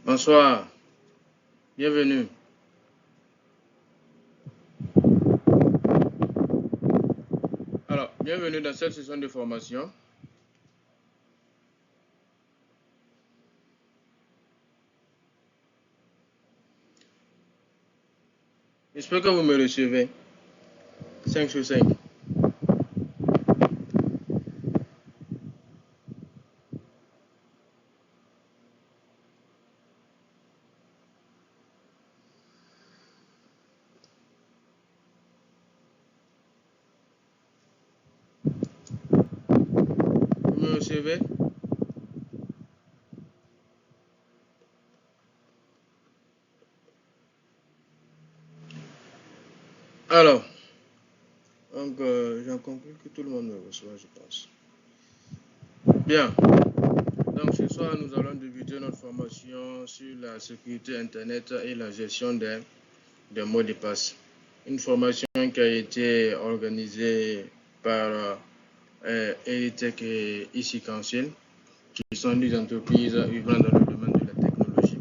Bonsoir, bienvenue. Alors, bienvenue dans cette session de formation. J'espère que vous me recevez. 5 sur 5. Vous me recevez? Alors, donc j'en conclus que tout le monde me reçoit, je pense. Bien. Donc ce soir, nous allons débuter notre formation sur la sécurité Internet et la gestion des mots de passe. Une formation qui a été organisée par Elitech et IC Council, qui sont des entreprises œuvrant dans le domaine de la technologie.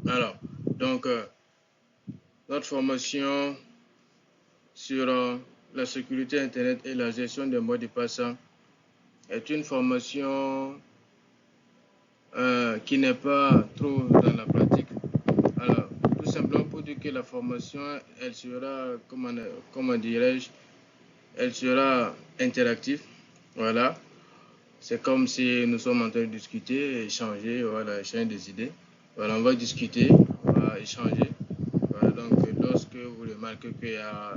Alors, donc, notre formation sur la sécurité Internet et la gestion des mots de passe est une formation qui n'est pas trop dans la pratique. Alors, tout simplement pour dire que la formation, elle sera, comment dirais-je, elle sera interactive. Voilà. C'est comme si nous sommes en train de discuter, échanger, voilà, échanger des idées. Voilà, on va discuter, on va échanger. Voilà, donc, lorsque vous remarquez qu'il y a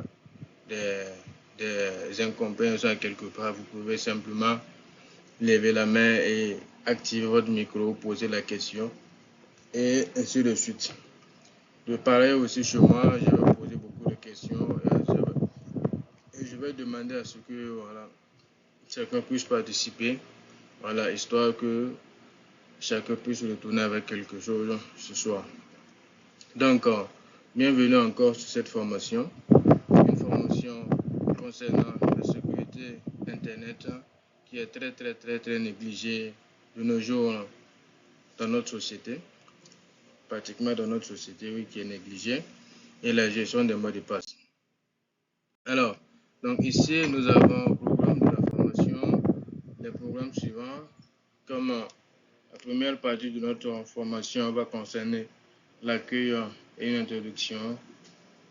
des incompréhensions quelque part, vous pouvez simplement lever la main et activer votre micro, poser la question et ainsi de suite. De pareil aussi chez moi, je vais poser beaucoup de questions et je vais demander à ce que voilà, chacun puisse participer, voilà, histoire que chacun puisse retourner avec quelque chose ce soir. Donc, bienvenue encore sur cette formation, une formation concernant la sécurité Internet qui est très négligée de nos jours dans notre société, pratiquement dans notre société, oui, qui est négligée, et la gestion des mots de passe. Alors, donc ici, nous avons au programme de la formation les programmes suivants, comme la première partie de notre formation va concerner l'accueil et une introduction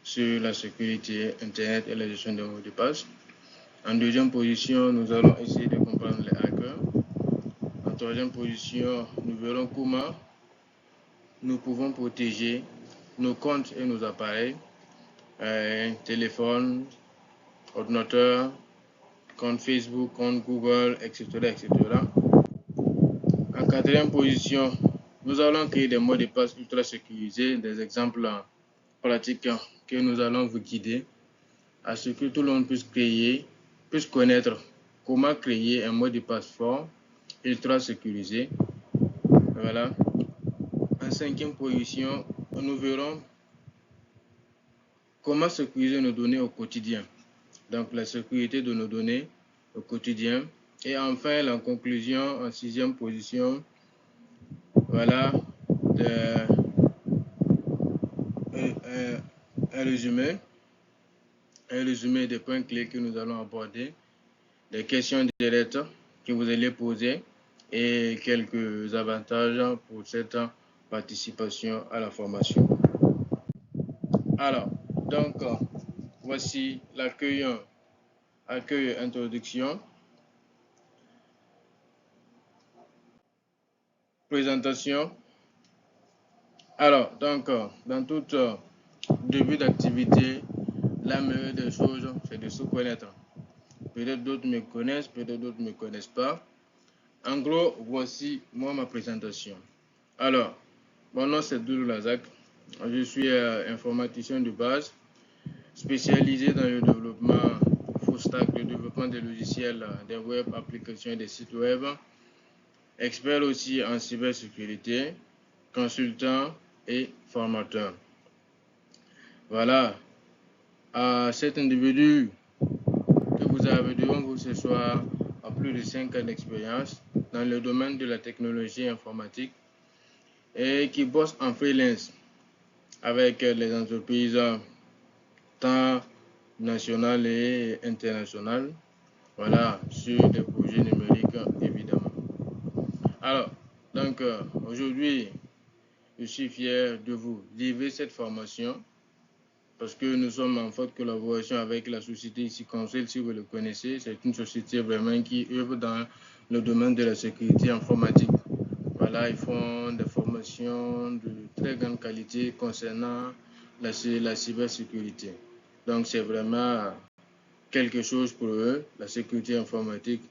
sur la sécurité Internet et la gestion des mots de passe. En deuxième position, nous allons essayer de comprendre les hackers. En troisième position, nous verrons comment nous pouvons protéger nos comptes et nos appareils, téléphone, ordinateur, compte Facebook, compte Google, etc., etc. En quatrième position, nous allons créer des mots de passe ultra sécurisés, des exemples pratiques que nous allons vous guider à ce que tout le monde puisse connaître comment créer un mot de passe fort, ultra sécurisé. Voilà. En cinquième position, nous verrons comment sécuriser nos données au quotidien. Donc la sécurité de nos données au quotidien. Et enfin, la conclusion en sixième position, voilà, un résumé des points clés que nous allons aborder, des questions directes que vous allez poser et quelques avantages pour cette participation à la formation. Alors, donc, voici l'accueil, introduction, présentation. Alors, donc, dans tout début d'activité, la meilleure des choses, c'est de se connaître. Peut-être d'autres me connaissent, peut-être d'autres ne me connaissent pas. En gros, voici moi ma présentation. Alors, mon nom c'est Doudou Lazak. Je suis informaticien de base, spécialisé dans le développement full stack, le développement des logiciels, des web applications et des sites web. Expert aussi en cybersécurité, consultant et formateur. Voilà. Cet individu que vous avez devant vous ce soir a plus de 5 ans d'expérience dans le domaine de la technologie informatique et qui bossent en freelance avec les entreprises tant nationales et internationales. Voilà, sur des projets numériques évidemment. Alors, donc aujourd'hui, je suis fier de vous livrer cette formation parce que nous sommes en forte collaboration avec la société ici Conseil, si vous le connaissez. C'est une société vraiment qui œuvre dans le domaine de la sécurité informatique. Voilà, ils font des formations de très grande qualité concernant la cybersécurité. Donc, c'est vraiment quelque chose pour eux, la sécurité informatique.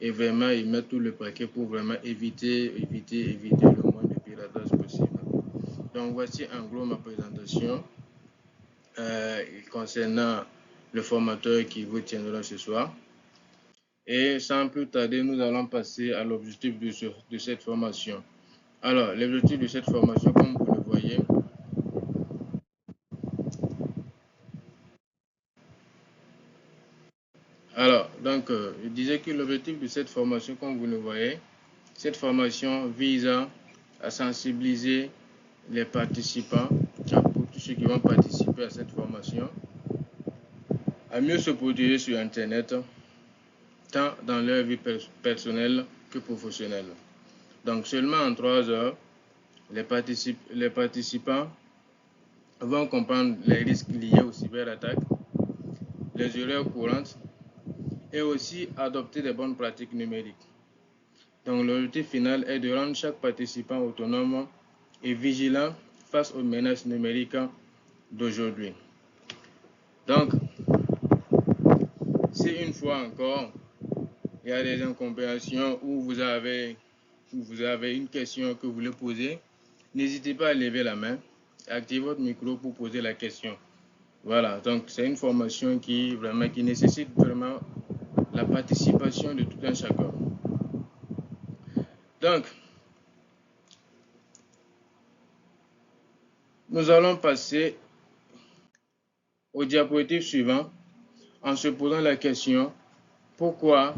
Et vraiment, ils mettent tout le paquet pour vraiment éviter le moins de piratage possible. Donc, voici en gros ma présentation concernant le formateur qui vous tiendra ce soir. Et sans plus tarder, nous allons passer à l'objectif de cette formation. Alors, l'objectif de cette formation, comme vous le voyez, je disais que l'objectif de cette formation, comme vous le voyez, cette formation vise à sensibiliser les participants, pour tous ceux qui vont participer à cette formation, à mieux se protéger sur Internet, tant dans leur vie personnelle que professionnelle. Donc, seulement en 3 heures, les participants vont comprendre les risques liés aux cyberattaques, les erreurs courantes et aussi adopter des bonnes pratiques numériques. Donc, l'objectif final est de rendre chaque participant autonome et vigilant face aux menaces numériques d'aujourd'hui. Donc, si une fois encore, il y a des incompréhensions ou vous avez une question que vous voulez poser, n'hésitez pas à lever la main, activez votre micro pour poser la question. Voilà, donc c'est une formation qui nécessite vraiment la participation de tout un chacun. Donc, nous allons passer au diapositive suivant en se posant la question pourquoi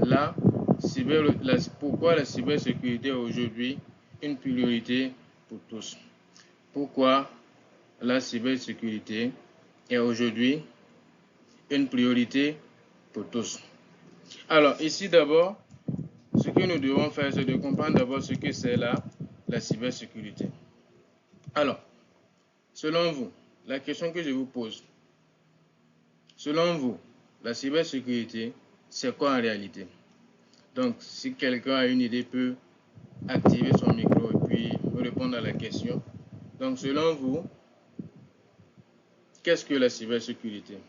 la cybersécurité est aujourd'hui une priorité pour tous. Pourquoi la cybersécurité est aujourd'hui une priorité pour tous. Alors, ici d'abord, ce que nous devons faire, c'est de comprendre d'abord ce que c'est la cybersécurité. Alors, selon vous, la question que je vous pose, selon vous, la cybersécurité, c'est quoi en réalité? Donc, si quelqu'un a une idée, peut activer son micro et puis répondre à la question. Donc, selon vous, qu'est-ce que la cybersécurité?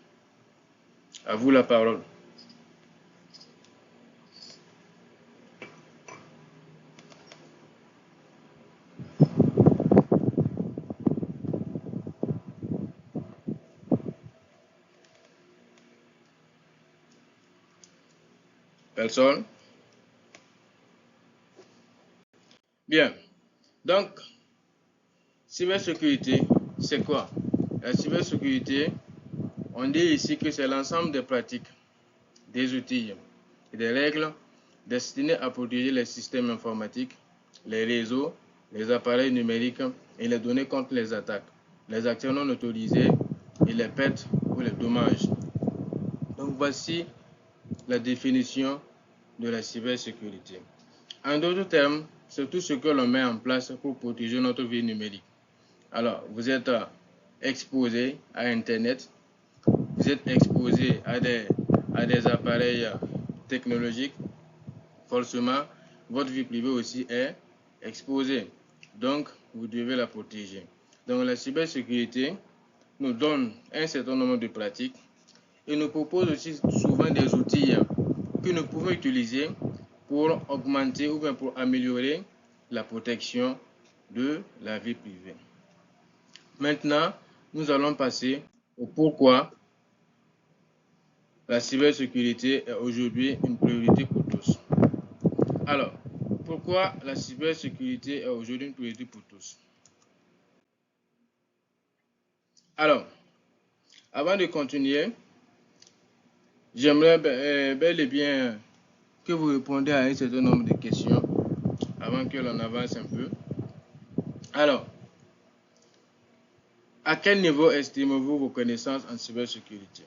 À vous la parole. Personne? Bien. Donc, cybersécurité, c'est quoi? La cybersécurité, on dit ici que c'est l'ensemble des pratiques, des outils et des règles destinées à protéger les systèmes informatiques, les réseaux, les appareils numériques et les données contre les attaques, les actions non autorisées et les pertes ou les dommages. Donc voici la définition de la cybersécurité. En d'autres termes, c'est tout ce que l'on met en place pour protéger notre vie numérique. Alors, vous êtes exposé à Internet, vous êtes exposé à des appareils technologiques, forcément, votre vie privée aussi est exposée. Donc, vous devez la protéger. Donc, la cybersécurité nous donne un certain nombre de pratiques et nous propose aussi souvent des outils que nous pouvons utiliser pour augmenter ou bien pour améliorer la protection de la vie privée. Maintenant, nous allons passer au pourquoi la cybersécurité est aujourd'hui une priorité pour tous. Alors, pourquoi la cybersécurité est aujourd'hui une priorité pour tous? Alors, avant de continuer, j'aimerais bel et bien que vous répondiez à un certain nombre de questions avant que l'on avance un peu. Alors, à quel niveau estimez-vous vos connaissances en cybersécurité?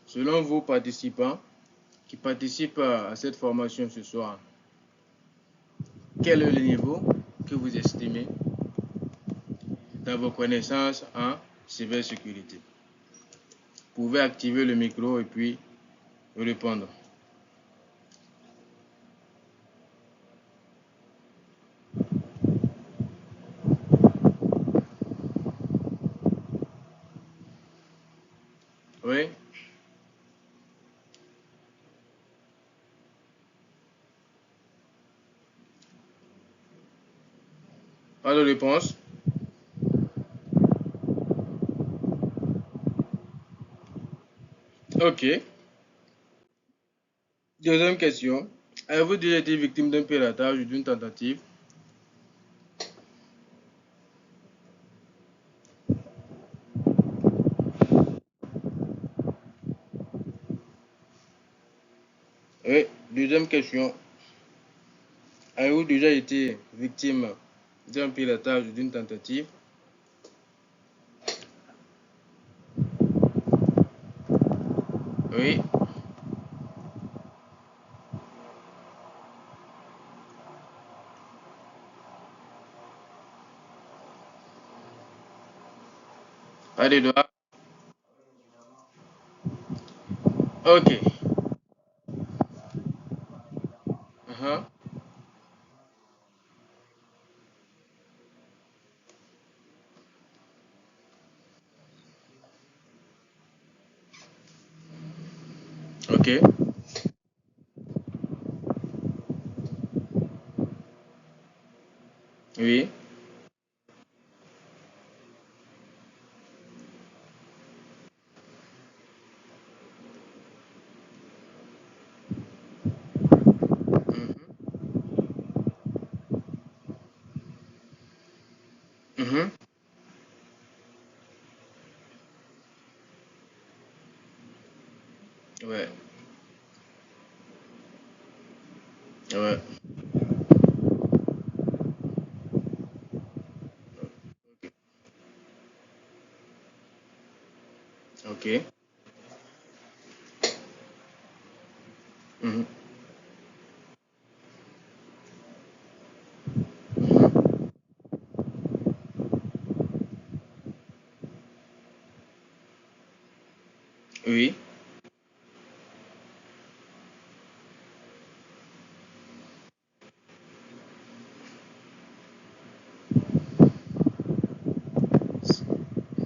Selon vos participants qui participent à cette formation ce soir, quel est le niveau que vous estimez dans vos connaissances en cybersécurité? Vous pouvez activer le micro et puis répondre. Oui? Pas de réponse? Ok. Deuxième question. Avez-vous déjà été victime d'un piratage ou d'une tentative? Oui. Deuxième question. Avez-vous déjà été victime d'un piratage ou d'une tentative? Oui. Pas de doigts. Ok. Uh-huh. Ok. Oui. Mhm. Mhm. Ouais. Ouais. Ok. Mhm. Mhm. Oui.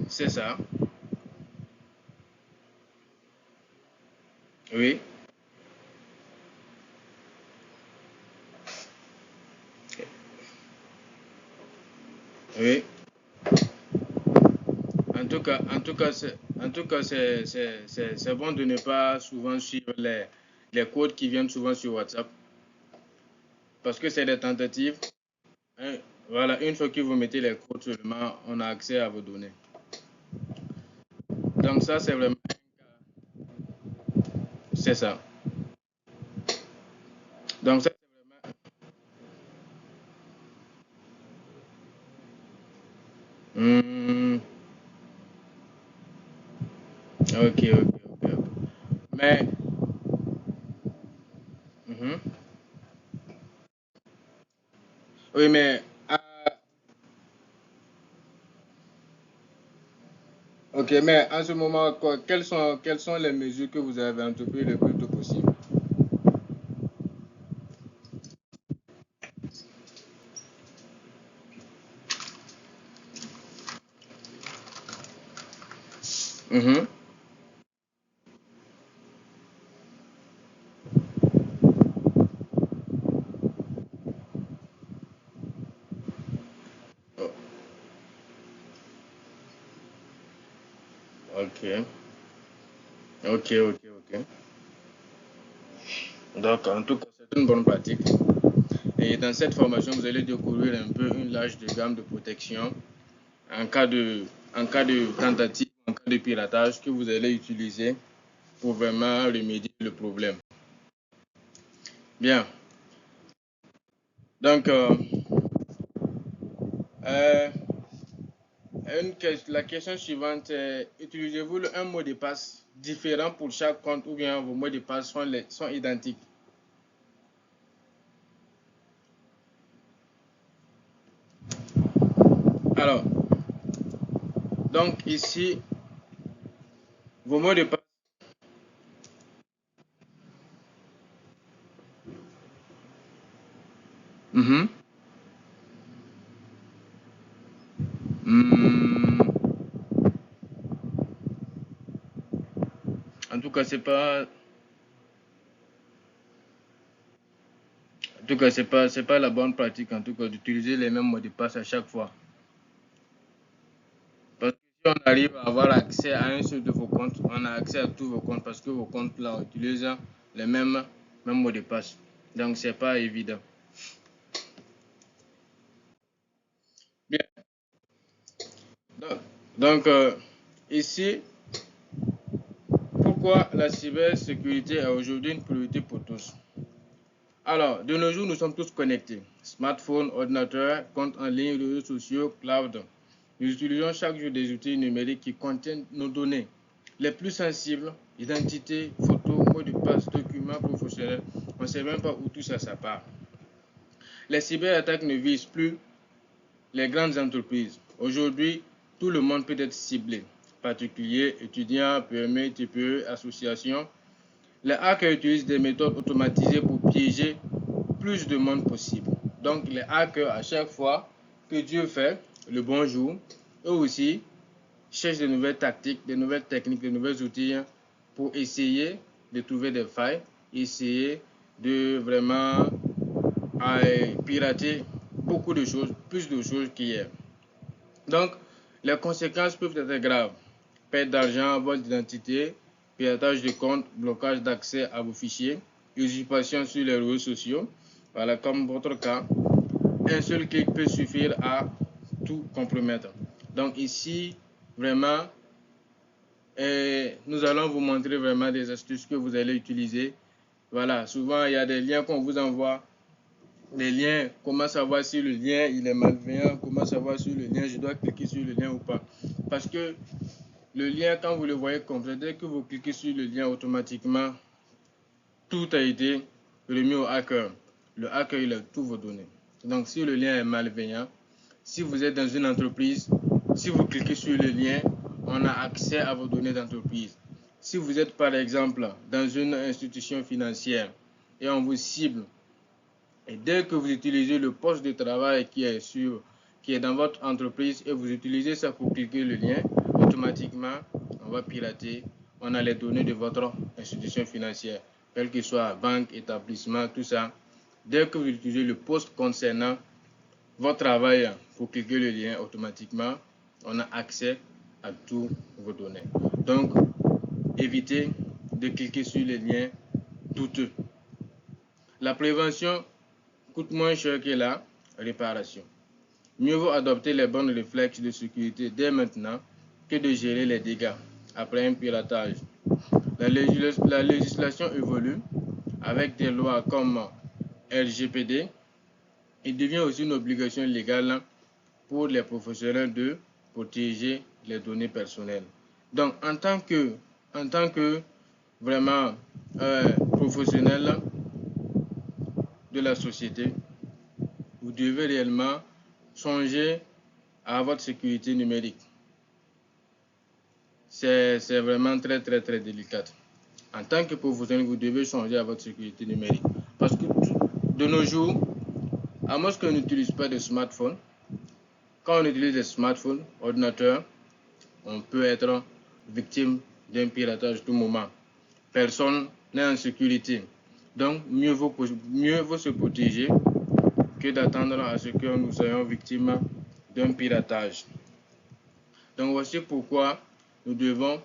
C'est ça. Oui. Oui. C'est bon de ne pas souvent suivre les codes qui viennent souvent sur WhatsApp parce que c'est des tentatives. Hein. Voilà, une fois que vous mettez les codes seulement, on a accès à vos données. Donc ça, c'est vraiment, c'est ça. Donc ça, c'est vraiment, hmm, ok, ok, ok, ok. Mais, mhm. Oui, mais, ok, mais en ce moment, quelles sont les mesures que vous avez entreprises le plus tôt possible? Mhm. Oh, ok, ok, ok, ok. Donc, en tout cas, c'est une bonne pratique. Et dans cette formation, vous allez découvrir un peu une large de gamme de protection en cas en cas de tentative, en cas de piratage que vous allez utiliser pour vraiment remédier le problème. Bien. Donc, La question suivante est, utilisez-vous un mot de passe différent pour chaque compte ou bien vos mots de passe sont identiques? Alors, donc ici, vos mots de passe. Mhm. Hmm. En tout cas, c'est pas. En tout cas, c'est pas la bonne pratique, en tout cas, d'utiliser les mêmes mots de passe à chaque fois. Parce que si on arrive à avoir accès à un seul de vos comptes, on a accès à tous vos comptes parce que vos comptes là utilisent les mêmes mots de passe. Donc, c'est pas évident. Bien. Donc, ici, pourquoi la cybersécurité est aujourd'hui une priorité pour tous? Alors, de nos jours, nous sommes tous connectés. Smartphone, ordinateur, comptes en ligne, réseaux sociaux, cloud. Nous utilisons chaque jour des outils numériques qui contiennent nos données les plus sensibles, identité, photos, mots de passe, documents professionnels. On ne sait même pas où tout ça part. Les cyberattaques ne visent plus les grandes entreprises. Aujourd'hui, tout le monde peut être ciblé. Particuliers, étudiants, PME, TPE, associations. Les hackers utilisent des méthodes automatisées pour piéger plus de monde possible. Donc les hackers, à chaque fois que Dieu fait le bonjour, eux aussi cherchent de nouvelles tactiques, de nouvelles techniques, de nouveaux outils pour essayer de trouver des failles, essayer de vraiment pirater beaucoup de choses, plus de choses qu'hier. Donc, les conséquences peuvent être graves. Perte d'argent, vol d'identité, piratage de compte, blocage d'accès à vos fichiers, usurpation sur les réseaux sociaux. Voilà, comme votre cas, un seul clic peut suffire à tout compromettre. Donc ici, vraiment, nous allons vous montrer vraiment des astuces que vous allez utiliser. Voilà, souvent il y a des liens qu'on vous envoie. Les liens, comment savoir si le lien il est malveillant, comment savoir si le lien je dois cliquer sur le lien ou pas. Parce que le lien, quand vous le voyez complet, dès que vous cliquez sur le lien automatiquement, tout a été remis au hacker. Le hacker, il a toutes vos données. Donc, si le lien est malveillant, si vous êtes dans une entreprise, si vous cliquez sur le lien, on a accès à vos données d'entreprise. Si vous êtes, par exemple, dans une institution financière et on vous cible, et dès que vous utilisez le poste de travail qui est dans votre entreprise et vous utilisez ça pour cliquer le lien, automatiquement, on va pirater. On a les données de votre institution financière, quelle que soit banque, établissement, tout ça. Dès que vous utilisez le poste concernant votre travail pour cliquer le lien, automatiquement, on a accès à toutes vos données. Donc, évitez de cliquer sur les liens douteux. La prévention coûte moins cher que la réparation. Mieux vaut adopter les bons réflexes de sécurité dès maintenant que de gérer les dégâts après un piratage. La législation évolue avec des lois comme RGPD. Il devient aussi une obligation légale pour les professionnels de protéger les données personnelles. Donc, en tant que vraiment professionnel de la société, vous devez réellement songer à votre sécurité numérique. C'est vraiment très délicat. En tant que professionnel, vous devez songer à votre sécurité numérique. Parce que de nos jours, à moins qu'on n'utilise pas de smartphone, quand on utilise des smartphones, ordinateurs, on peut être victime d'un piratage tout moment. Personne n'est en sécurité. Donc, mieux vaut se protéger que d'attendre à ce que nous soyons victimes d'un piratage. Donc, voici pourquoi nous devons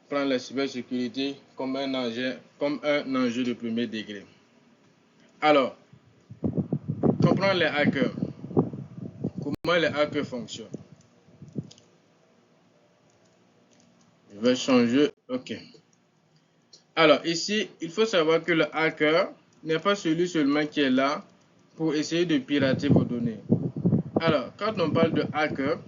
prendre la cybersécurité comme un enjeu de premier degré. Alors, comprendre les hackers. Comment les hackers fonctionnent? Je vais changer. OK. Alors, ici, il faut savoir que le hacker n'est pas celui seulement qui est là pour essayer de pirater vos données. Alors, quand on parle de hacker,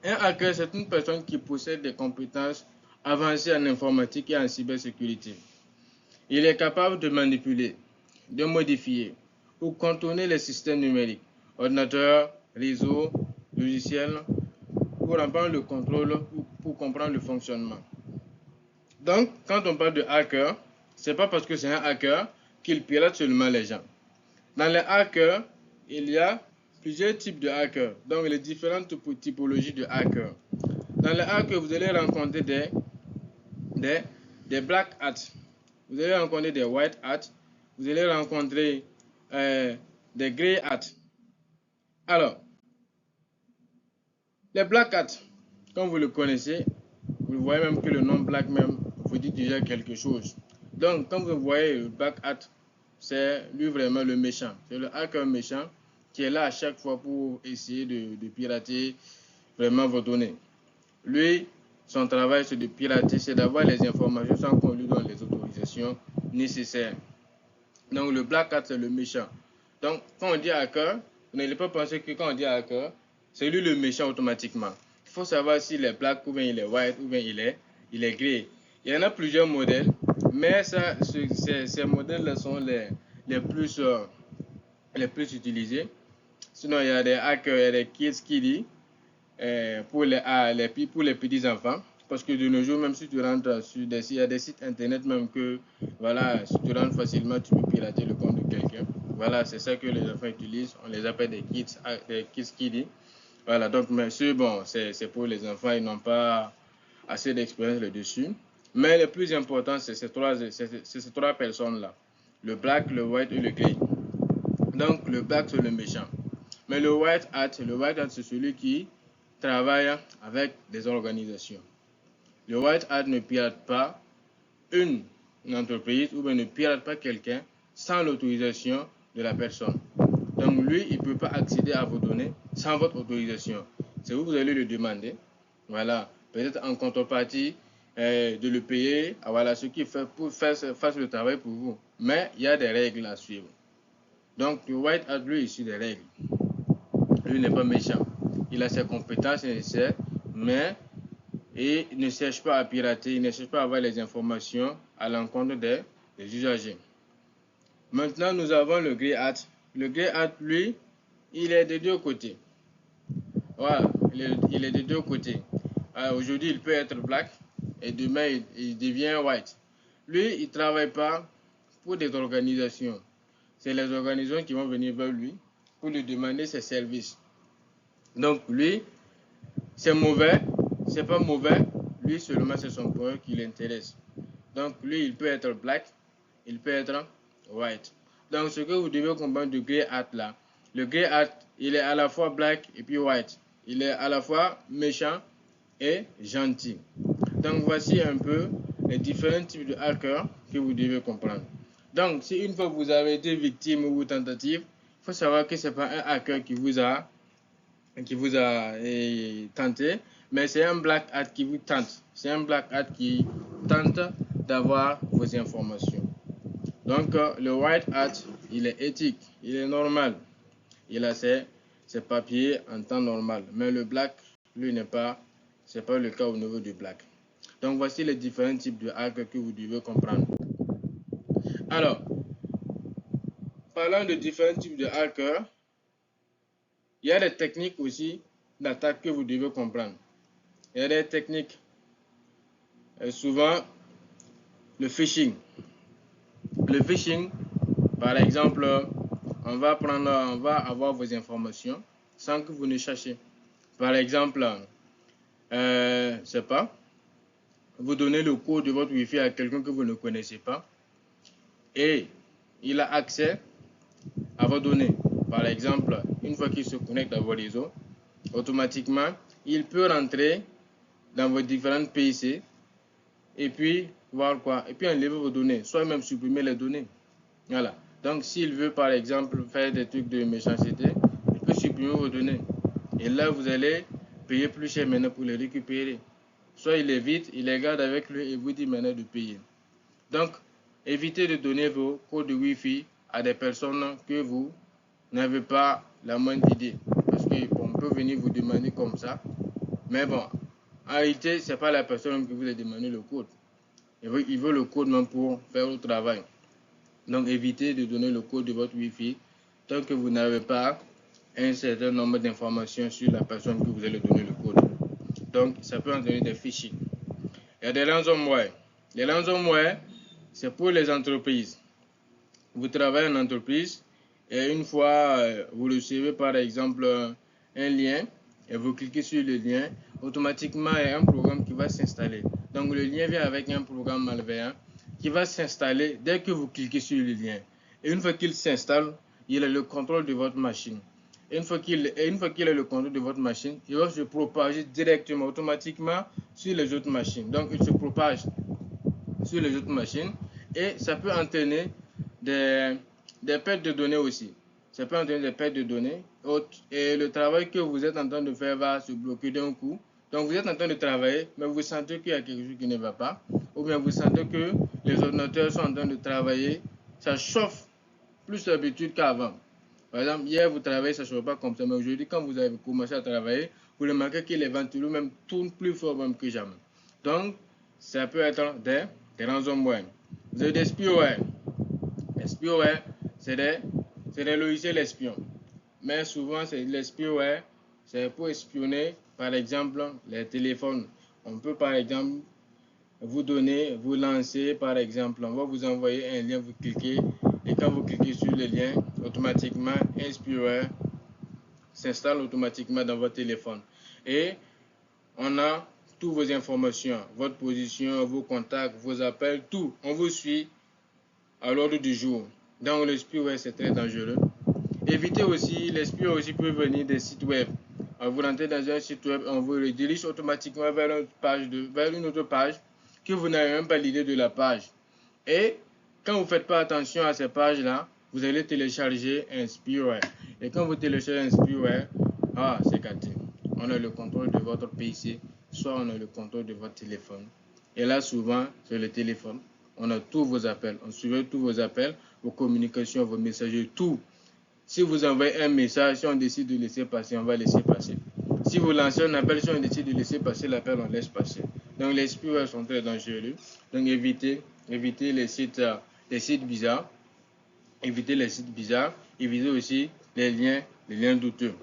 un hacker, c'est une personne qui possède des compétences avancées en informatique et en cybersécurité. Il est capable de manipuler, de modifier ou contourner les systèmes numériques, ordinateurs, réseaux, logiciels, pour en prendre le contrôle ou pour comprendre le fonctionnement. Donc, quand on parle de hacker, c'est pas parce que c'est un hacker qu'il pirate seulement les gens. Dans les hackers, il y a plusieurs types de hackers, donc les différentes typologies de hackers. Dans les hackers, vous allez rencontrer des black hats, vous allez rencontrer des white hats, vous allez rencontrer des grey hats. Alors, les black hats, comme vous le connaissez, vous voyez même que le nom black même vous dit déjà quelque chose. Donc, quand vous voyez le black hat, c'est lui vraiment le méchant. C'est le hacker méchant qui est là à chaque fois pour essayer de pirater vraiment vos données. Lui, son travail, c'est de pirater, c'est d'avoir les informations sans qu'on lui donne les autorisations nécessaires. Donc, le black hat, c'est le méchant. Donc, quand on dit hacker, vous n'allez pas penser que quand on dit hacker, c'est lui le méchant automatiquement. Il faut savoir s'il est black ou bien il est white ou bien il est gris. Il y en a plusieurs modèles, mais ça, ces modèles sont les plus utilisés. Sinon, il y a des hackers, il y a des kids pour les petits enfants. Parce que de nos jours, même si tu rentres sur il y a des sites internet même que, voilà, si tu rentres facilement, tu peux pirater le compte de quelqu'un. Voilà, c'est ça que les enfants utilisent. On les appelle des kids kiddie. Voilà, donc, monsieur, bon, c'est pour les enfants, ils n'ont pas assez d'expérience là-dessus. Mais le plus important, c'est ces trois personnes-là. Le black, le white et le gray. Donc, le black, c'est le méchant. Mais le white hat, c'est celui qui travaille avec des organisations. Le white hat ne pirate pas une entreprise ou bien ne pirate pas quelqu'un sans l'autorisation de la personne. Donc lui, il ne peut pas accéder à vos données sans votre autorisation. C'est vous allez le demander. Voilà, peut-être en contrepartie de le payer. Voilà, ce qui fait pour fasse le travail pour vous. Mais il y a des règles à suivre. Donc le white hat, lui, il suit des règles. Lui n'est pas méchant. Il a ses compétences nécessaires, mais il ne cherche pas à pirater, il ne cherche pas à avoir les informations à l'encontre des usagers. Maintenant, nous avons le grey hat. Le grey hat, lui, il est de deux côtés. Voilà, il est de deux côtés. Aujourd'hui, il peut être black et demain, il devient white. Lui, il ne travaille pas pour des organisations. C'est les organisations qui vont venir vers lui pour lui demander ses services. Donc, lui, c'est mauvais, c'est pas mauvais. Lui, seulement, c'est son point qui l'intéresse. Donc, lui, il peut être black, il peut être white. Donc, ce que vous devez comprendre du grey hat là, le grey hat, il est à la fois black et puis white. Il est à la fois méchant et gentil. Donc, voici un peu les différents types de hackers que vous devez comprendre. Donc, si une fois vous avez été victime ou tentative, il faut savoir que ce n'est pas un hacker qui vous a tenté, mais c'est un black hat qui vous tente. C'est un black hat qui tente d'avoir vos informations. Donc, le white hat, il est éthique, il est normal. Il a ses papiers en temps normal. Mais le black, lui, c'est pas le cas au niveau du black. Donc, voici les différents types de hackers que vous devez comprendre. Alors, parlant de différents types de hackers, il y a des techniques aussi d'attaque que vous devez comprendre. Il y a des techniques, souvent le phishing. Le phishing, par exemple, on va avoir vos informations sans que vous ne cherchiez. Par exemple, c'est pas, vous donnez le code de votre Wi-Fi à quelqu'un que vous ne connaissez pas et il a accès à vos données. Par exemple, une fois qu'il se connecte à vos réseaux, automatiquement, il peut rentrer dans vos différentes PC et puis voir quoi, et puis enlever vos données, soit même supprimer les données. Voilà. Donc, s'il veut, par exemple, faire des trucs de méchanceté, il peut supprimer vos données. Et là, vous allez payer plus cher maintenant pour les récupérer. Soit il les vide, il les garde avec lui et vous dit maintenant de payer. Donc, évitez de donner vos codes de Wi-Fi à des personnes que vous n'avez pas la moindre idée. Parce qu'on peut venir vous demander comme ça. Mais bon, en réalité, ce n'est pas la personne qui vous a demandé le code. Il veut le code même pour faire le travail. Donc, évitez de donner le code de votre Wi-Fi tant que vous n'avez pas un certain nombre d'informations sur la personne que vous allez donner le code. Donc, ça peut entraîner des phishing. Il y a des ransomware. Les ransomware, c'est pour les entreprises. Vous travaillez en entreprise et une fois vous recevez par exemple un lien et vous cliquez sur le lien, automatiquement il y a un programme qui va s'installer. Donc le lien vient avec un programme malveillant qui va s'installer dès que vous cliquez sur le lien. Et une fois qu'il s'installe, il a le contrôle de votre machine. Et une fois qu'il a le contrôle de votre machine, il va se propager directement, automatiquement sur les autres machines. Donc il se propage sur les autres machines et ça peut entraîner des pertes de données aussi. Ça peut entraîner des pertes de données et le travail que vous êtes en train de faire va se bloquer d'un coup. Donc vous êtes en train de travailler, mais vous sentez qu'il y a quelque chose qui ne va pas, ou bien vous sentez que les ordinateurs sont en train de travailler, ça chauffe plus d'habitude qu'avant. Par exemple, hier vous travaillez, ça ne chauffe pas comme ça, mais aujourd'hui quand vous avez commencé à travailler, vous remarquez que les ventilos même tournent plus fort même que jamais. Donc ça peut être des ransomware. Vous avez des spyware. Les spyware, c'est des logiciels espions. Mais souvent, les spyware, c'est pour espionner, par exemple, les téléphones. On peut, par exemple, vous lancer, par exemple, on va vous envoyer un lien, vous cliquez, et quand vous cliquez sur le lien, automatiquement, un spyware s'installe automatiquement dans votre téléphone. Et on a toutes vos informations, votre position, vos contacts, vos appels, tout. On vous suit à l'ordre du jour. Donc le spyware, c'est très dangereux. Évitez aussi, les spyware aussi peuvent venir des sites web. Vous rentrez dans un site web, on vous redirige automatiquement vers une autre page que vous n'avez même pas l'idée de la page. Et quand vous ne faites pas attention à ces pages-là, vous allez télécharger un spyware. Et quand vous téléchargez un spyware, c'est gâté. On a le contrôle de votre PC, soit on a le contrôle de votre téléphone. Et là, souvent, sur le téléphone, on a tous vos appels. On surveille tous vos appels, vos communications, vos messages, tout. Si vous envoyez un message, si on décide de laisser passer, on va laisser passer. Si vous lancez un appel, si on décide de laisser passer l'appel, on laisse passer. Donc les spyware sont très dangereux. Donc évitez les sites bizarres. Évitez les sites bizarres. Évitez aussi les liens douteux.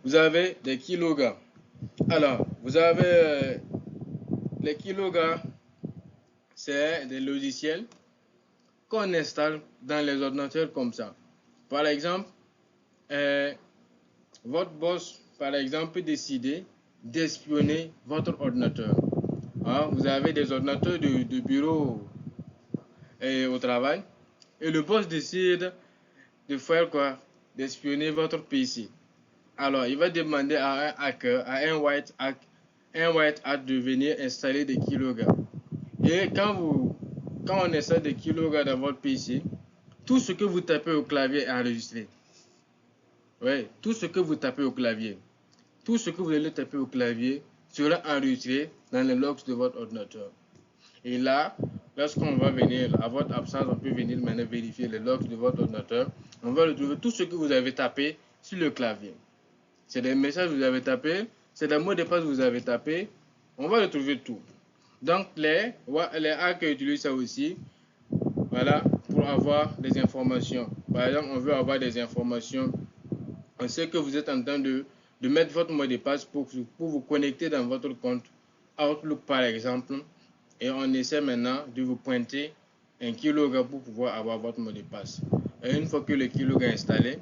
Vous avez des keylogger. Alors, vous avez les keylogger, c'est des logiciels qu'on installe dans les ordinateurs comme ça. Par exemple, votre boss, par exemple, peut décider d'espionner votre ordinateur. Vous avez des ordinateurs de bureau et au travail, et le boss décide de faire quoi? D'espionner votre PC. Alors, il va demander à un hacker, à un white hat de venir installer des keylogger. Et quand on installe des keylogger dans votre PC, tout ce que vous tapez au clavier est enregistré. Oui, tout ce que vous tapez au clavier, tout ce que vous allez taper au clavier sera enregistré dans les logs de votre ordinateur. Et là, lorsqu'on va venir, à votre absence, on peut venir maintenant vérifier les logs de votre ordinateur. On va retrouver tout ce que vous avez tapé sur le clavier. C'est des messages que vous avez tapés, c'est des mots de passe que vous avez tapés. On va retrouver tout. Donc, les hackers utilisent ça aussi, voilà, pour avoir des informations. Par exemple, on veut avoir des informations. On sait que vous êtes en train de mettre votre mot de passe pour vous connecter dans votre compte Outlook, par exemple. Et on essaie maintenant de vous pointer un keylogger pour pouvoir avoir votre mot de passe. Et une fois que le keylogger est installé,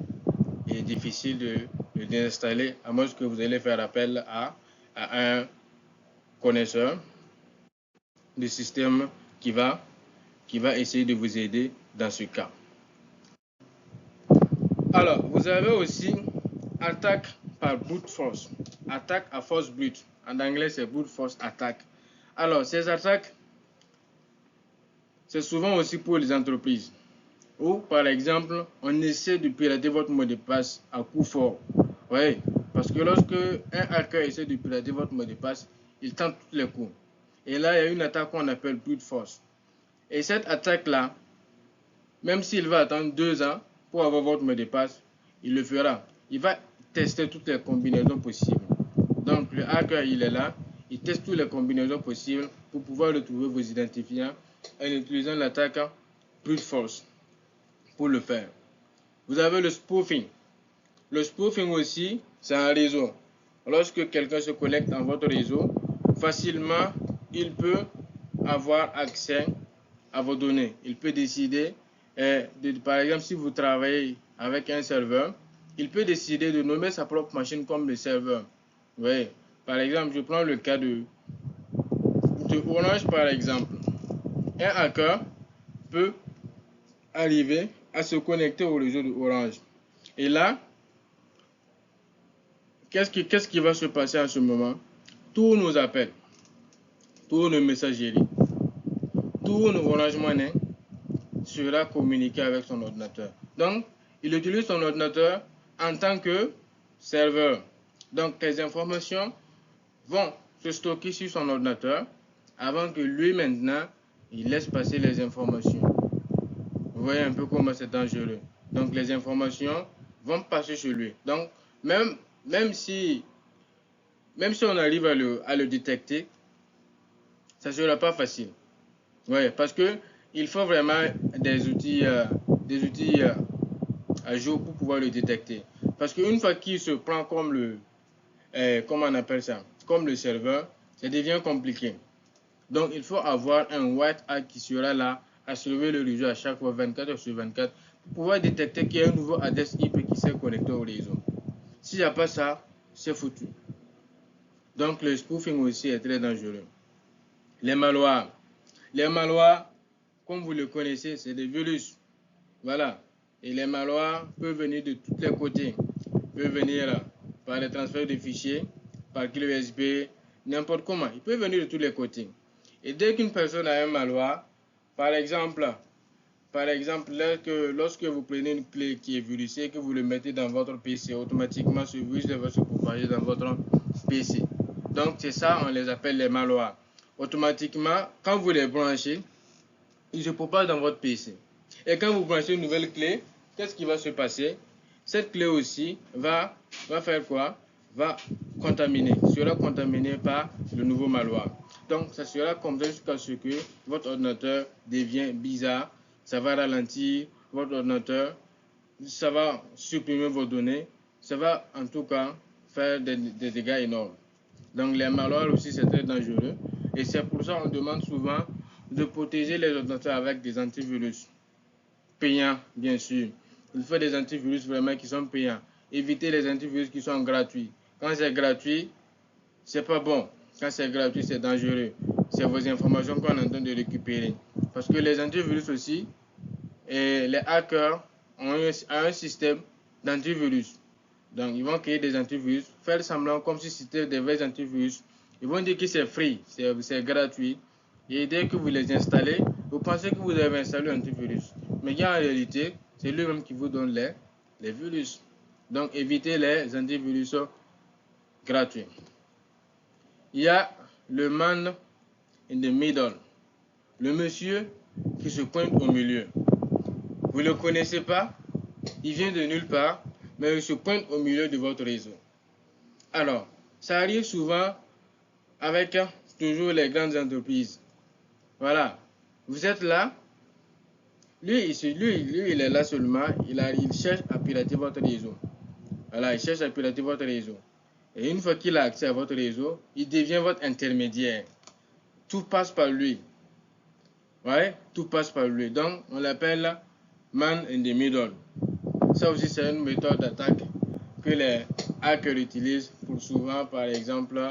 il est difficile de le désinstaller, à moins que vous allez faire appel à un connaisseur du système qui va essayer de vous aider dans ce cas. Alors, vous avez aussi attaque par brute force, attaque à force brute. En anglais, c'est brute force attack. Alors, ces attaques, c'est souvent aussi pour les entreprises. Ou, par exemple, on essaie de pirater votre mot de passe à coup fort. Oui, parce que lorsque un hacker essaie de pirater votre mot de passe, il tente tous les coups. Et là, il y a une attaque qu'on appelle brute force. Et cette attaque-là, même s'il va attendre 2 ans pour avoir votre mot de passe, il le fera. Il va tester toutes les combinaisons possibles. Donc, le hacker, il est là, il teste toutes les combinaisons possibles pour pouvoir retrouver vos identifiants en utilisant l'attaque brute force pour le faire. Vous avez le spoofing. Le spoofing aussi, c'est un réseau. Lorsque quelqu'un se connecte dans votre réseau, facilement, il peut avoir accès à vos données. Il peut décider, par exemple, si vous travaillez avec un serveur, il peut décider de nommer sa propre machine comme le serveur. Vous voyez, par exemple, je prends le cas de Orange, par exemple. Un hacker peut arriver à se connecter au réseau de Orange. Et là, qu'est-ce qui va se passer en ce moment? Tous nos appels, tous nos messageries, tous nos Orange Money sera communiqué avec son ordinateur. Donc, il utilise son ordinateur en tant que serveur. Donc, les informations vont se stocker sur son ordinateur avant que lui, maintenant, il laisse passer les informations. Vous voyez un peu comment c'est dangereux. Donc, les informations vont passer sur lui. Donc, même si on arrive à le détecter, ça ne sera pas facile. Ouais, parce que il faut vraiment des outils à jour pour pouvoir le détecter. Parce qu'une fois qu'il se prend comme comment on appelle ça, comme le serveur, ça devient compliqué. Donc, il faut avoir un white hat qui sera là à surveiller le réseau à chaque fois 24 heures sur 24 pour pouvoir détecter qu'il y a un nouveau adresse IP qui s'est connecté au réseau. S'il n'y a pas ça, c'est foutu. Donc, le spoofing aussi est très dangereux. Les malwares. Les malwares, comme vous le connaissez, c'est des virus. Voilà. Et les malwares peuvent venir de tous les côtés. Ils peuvent venir par les transferts de fichiers, par clé USB, n'importe comment. Ils peuvent venir de tous les côtés. Et dès qu'une personne a un malware, par exemple, lorsque vous prenez une clé qui est virusée, que vous le mettez dans votre PC, automatiquement ce virus va se propager dans votre PC. Donc c'est ça, on les appelle les malwares. Automatiquement, quand vous les branchez, ils se propagent dans votre PC. Et quand vous branchez une nouvelle clé, qu'est-ce qui va se passer? Cette clé aussi va faire quoi? Va contaminer, sera contaminée par le nouveau malware. Donc ça sera comme ça jusqu'à ce que votre ordinateur devient bizarre, ça va ralentir votre ordinateur, ça va supprimer vos données, ça va en tout cas faire des dégâts énormes. Donc les malwares aussi c'est très dangereux et c'est pour ça qu'on demande souvent de protéger les ordinateurs avec des antivirus payants, bien sûr. Il faut des antivirus vraiment qui sont payants. Évitez les antivirus qui sont gratuits. Quand c'est gratuit, c'est pas bon. Quand c'est gratuit, c'est dangereux. C'est vos informations qu'on est en train de récupérer. Parce que les antivirus aussi, et les hackers ont un système d'antivirus. Donc, ils vont créer des antivirus, faire semblant comme si c'était des vrais antivirus. Ils vont dire que c'est free, c'est gratuit. Et dès que vous les installez, vous pensez que vous avez installé un antivirus. Mais en réalité, c'est lui-même qui vous donne les virus. Donc, évitez les antivirus gratuits. Il y a le man in the middle. Le monsieur qui se pointe au milieu. Vous ne le connaissez pas, il vient de nulle part, mais il se pointe au milieu de votre réseau. Alors, ça arrive souvent avec toujours les grandes entreprises. Voilà, vous êtes là, lui il est là seulement, il cherche à pirater votre réseau. Voilà, il cherche à pirater votre réseau. Et une fois qu'il a accès à votre réseau, il devient votre intermédiaire. Tout passe par lui. Ouais, tout passe par lui. Donc, on l'appelle man in the middle. Ça aussi, c'est une méthode d'attaque que les hackers utilisent pour souvent, par exemple,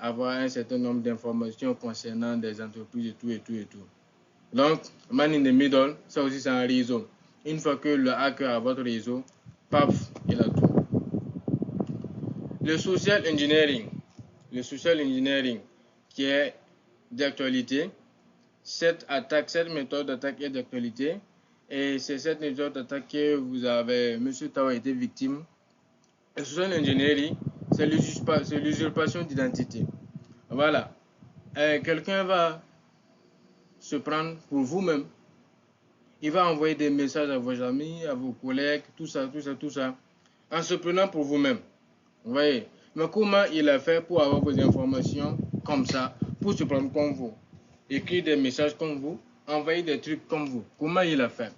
avoir un certain nombre d'informations concernant des entreprises et tout. Donc, man in the middle, ça aussi, c'est un réseau. Une fois que le hacker a votre réseau, paf, il a tout. Le social engineering qui est d'actualité, cette méthode d'attaque est d'actualité. Et c'est cette méthode d'attaque que M. Tao a été victime. Le social engineering, c'est l'usurpation d'identité. Voilà. Quelqu'un va se prendre pour vous-même. Il va envoyer des messages à vos amis, à vos collègues, tout ça. en se prenant pour vous-même. Vous voyez? Mais comment il a fait pour avoir vos informations comme ça, pour se prendre comme vous, écrire des messages comme vous, envoyer des trucs comme vous? Comment il a fait?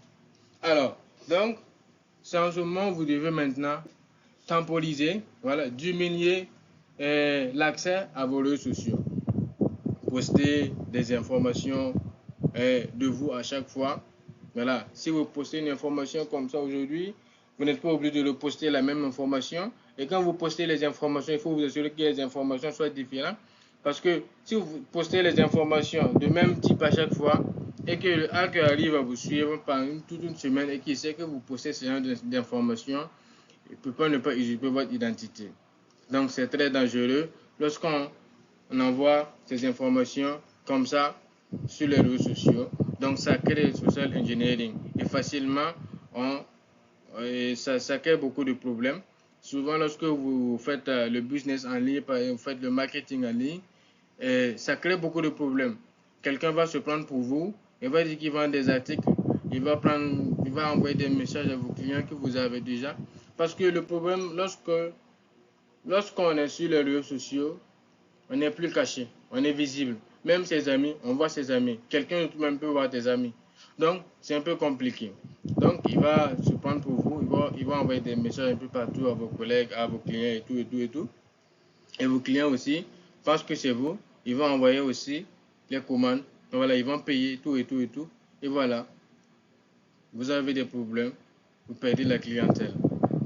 Alors, donc, c'est en ce moment où vous devez maintenant temporiser, voilà, diminuer l'accès à vos réseaux sociaux. Poster des informations de vous à chaque fois. Voilà, si vous postez une information comme ça aujourd'hui, vous n'êtes pas obligé de le poster la même information. Et quand vous postez les informations, il faut vous assurer que les informations soient différentes. Parce que si vous postez les informations de même type à chaque fois, et que le hacker arrive à vous suivre pendant toute une semaine et qu'il sait que vous postez ce genre d'informations, il ne peut pas ne pas usurper votre identité. Donc c'est très dangereux lorsqu'on envoie ces informations comme ça sur les réseaux sociaux. Donc ça crée le social engineering et facilement ça crée beaucoup de problèmes. Souvent lorsque vous faites le business en ligne, vous faites le marketing en ligne, ça crée beaucoup de problèmes. Quelqu'un va se prendre pour vous, il va dire qu'il vend des articles, il va envoyer des messages à vos clients que vous avez déjà. Parce que le problème, lorsqu'on est sur les réseaux sociaux, on n'est plus caché, on est visible. Même ses amis, on voit ses amis. Quelqu'un d'autre même peut voir tes amis. Donc, c'est un peu compliqué. Donc, il va se prendre pour vous, il va envoyer des messages un peu partout à vos collègues, à vos clients et tout, et tout, et tout. Et vos clients aussi pensent que c'est vous. Ils vont envoyer aussi les commandes. Voilà, ils vont payer tout et tout et tout. Et voilà, vous avez des problèmes, vous perdez la clientèle.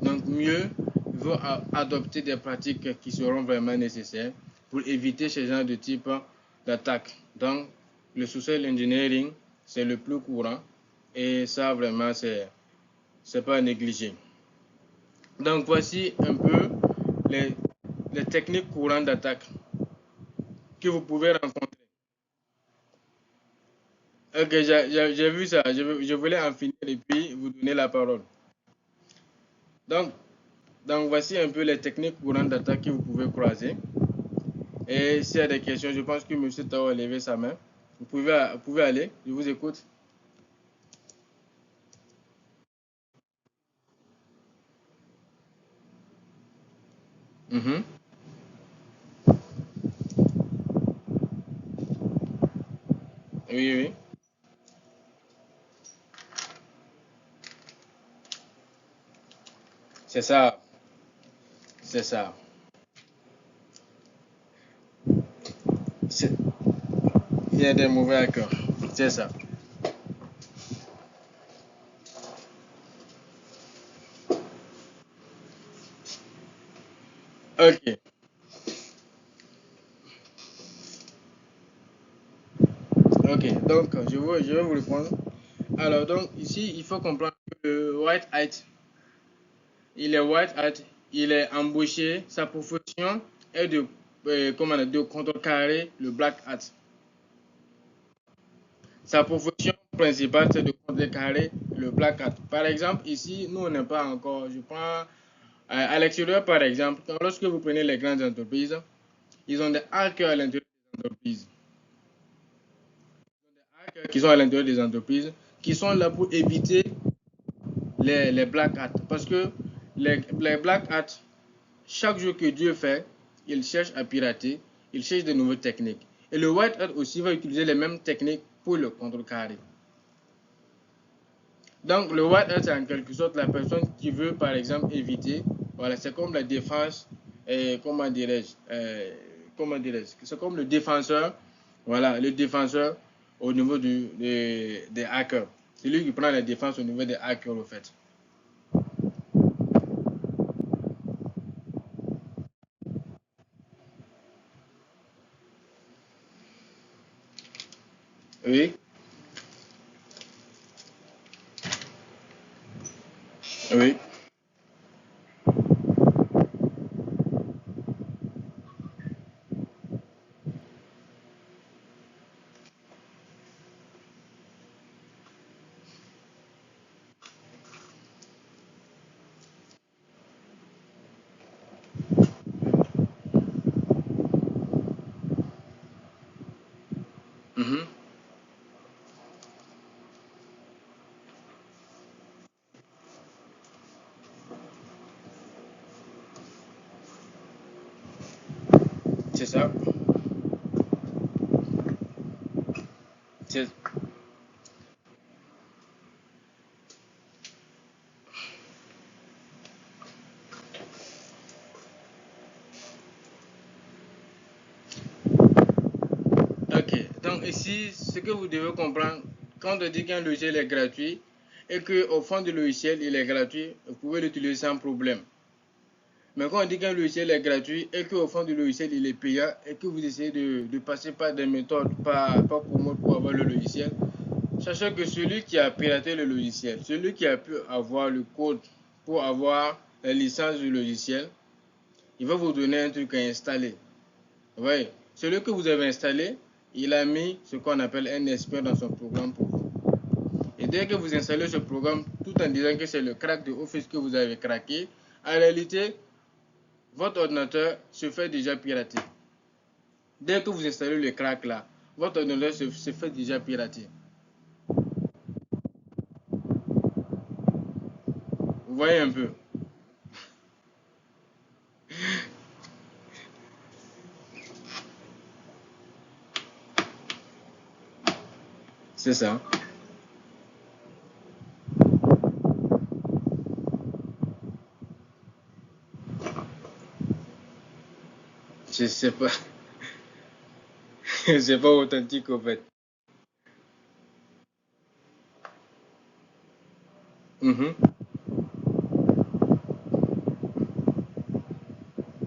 Donc, mieux vaut adopter des pratiques qui seront vraiment nécessaires pour éviter ce genre de type d'attaque. Donc, le social engineering, c'est le plus courant et ça, vraiment, c'est pas à négliger. Donc, voici un peu les, les techniques courantes d'attaque que vous pouvez rencontrer. Ok, j'ai vu ça. Je voulais en finir et puis vous donner la parole. Donc, voici un peu les techniques courantes d'attaque que vous pouvez croiser. Et s'il y a des questions, je pense que M. Tao a levé sa main. Vous pouvez aller, je vous écoute. Mhm. Oui, oui, c'est ça, c'est ça. Il y a des mauvais accords, c'est ça. Ok, ok, donc je vais vous répondre. Alors, donc ici, il faut comprendre que le white hat, il est white hat, il est embauché, sa profession est comment dire, de contrecarrer le black hat. Sa profession principale, c'est de contrecarrer le black hat. Par exemple, ici, nous, on n'est pas encore, je prends à l'extérieur, par exemple, lorsque vous prenez les grandes entreprises, ils ont des hackers à l'intérieur des entreprises. Hackers qui sont à l'intérieur des entreprises, qui sont là pour éviter les black hats. Parce que les black hats, chaque jour que Dieu fait, ils cherchent à pirater, ils cherchent de nouvelles techniques. Et le white hat aussi va utiliser les mêmes techniques pour le contrecarrer. Donc, le white hat, c'est en quelque sorte la personne qui veut, par exemple, éviter. Voilà, c'est comme la défense, comment dirais-je, c'est comme le défenseur, voilà, le défenseur au niveau des hackers. C'est lui qui prend la défense au niveau des hackers, au fait. Oui, oui. Mhm. c'est ça. Ok, donc ici, ce que vous devez comprendre, quand on dit qu'un logiciel est gratuit et qu'au fond du logiciel, il est gratuit, vous pouvez l'utiliser sans problème. Mais quand on dit qu'un logiciel est gratuit et qu'au fond du logiciel, il est payant et que vous essayez de passer par des méthodes, pas pour avoir le logiciel, sachez que celui qui a piraté le logiciel, celui qui a pu avoir le code pour avoir la licence du logiciel, il va vous donner un truc à installer. Vous voyez, celui que vous avez installé, il a mis ce qu'on appelle un expert dans son programme pour vous. Et dès que vous installez ce programme, tout en disant que c'est le crack de Office que vous avez craqué, en réalité, votre ordinateur se fait déjà pirater. Dès que vous installez le crack là, votre ordinateur se fait déjà pirater. Vous voyez un peu. C'est ça. Je sais pas. C'est pas authentique en fait. Mhm.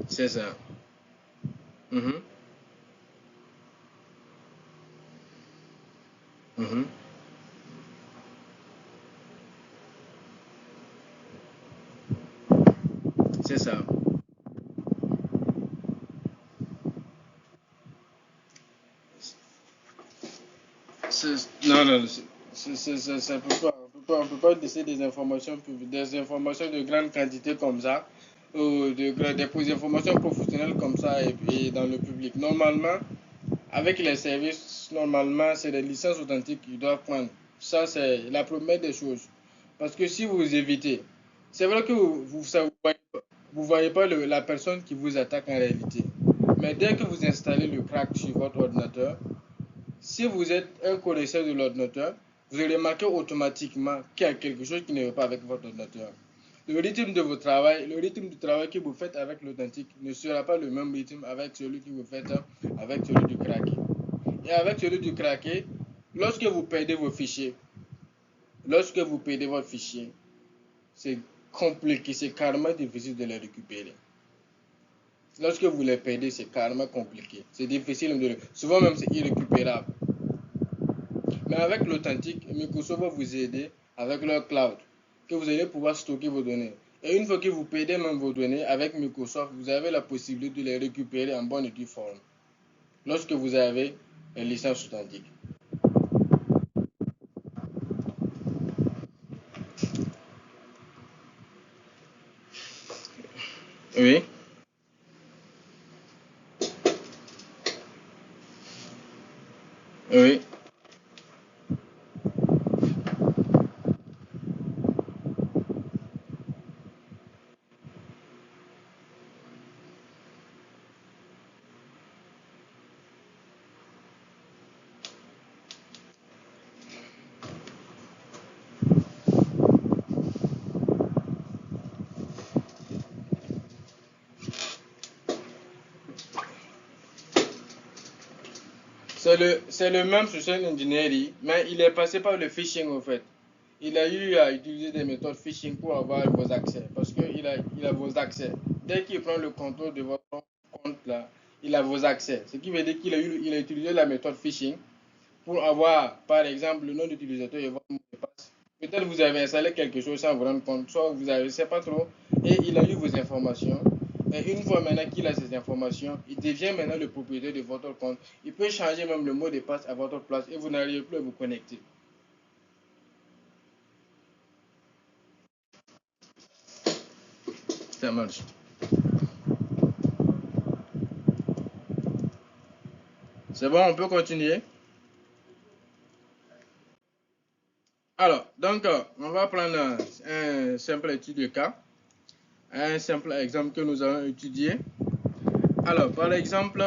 C'est ça. Mhm. Mhm. C'est ça. Non, non, ça peut pas, on peut pas laisser des informations, des informations de grande quantité comme ça, ou des informations professionnelles comme ça et dans le public. Normalement, avec les services, normalement, c'est des licences authentiques qu'ils doivent prendre. Ça, c'est la première des choses. Parce que si vous évitez, c'est vrai que vous voyez pas la personne qui vous attaque en réalité. Mais dès que vous installez le crack sur votre ordinateur, si vous êtes un connaisseur de l'ordinateur, vous allez remarquer automatiquement qu'il y a quelque chose qui ne va pas avec votre ordinateur. Le rythme de votre travail, le rythme du travail que vous faites avec l'authentique ne sera pas le même rythme avec celui que vous faites avec celui du craqué. Et avec celui du craqué, lorsque vous perdez vos fichiers, lorsque vous perdez votre fichier, c'est compliqué, c'est carrément difficile de les récupérer. Lorsque vous les perdez, c'est carrément compliqué. C'est difficile de souvent même c'est irrécupérable. Mais avec l'authentique, Microsoft va vous aider avec leur cloud, que vous allez pouvoir stocker vos données. Et une fois que vous perdez même vos données avec Microsoft, vous avez la possibilité de les récupérer en bonne et due forme. Lorsque vous avez une licence authentique. Oui, oui. C'est le même social engineering, mais il est passé par le phishing en fait. Il a eu à utiliser des méthodes phishing pour avoir vos accès, parce qu'il a vos accès. Dès qu'il prend le contrôle de votre compte là, il a vos accès. Ce qui veut dire il a utilisé la méthode phishing pour avoir, par exemple, le nom d'utilisateur et votre mot de passe. Peut-être vous avez installé quelque chose sans vous rendre compte, soit vous avez, je ne sais pas trop, et il a eu vos informations. Et une fois maintenant qu'il a ces informations, il devient maintenant le propriétaire de votre compte. Il peut changer même le mot de passe à votre place et vous n'arrivez plus à vous connecter. Ça marche. C'est bon, on peut continuer. Alors, donc, on va prendre un simple étude de cas, un simple exemple que nous allons étudier. Alors, par exemple,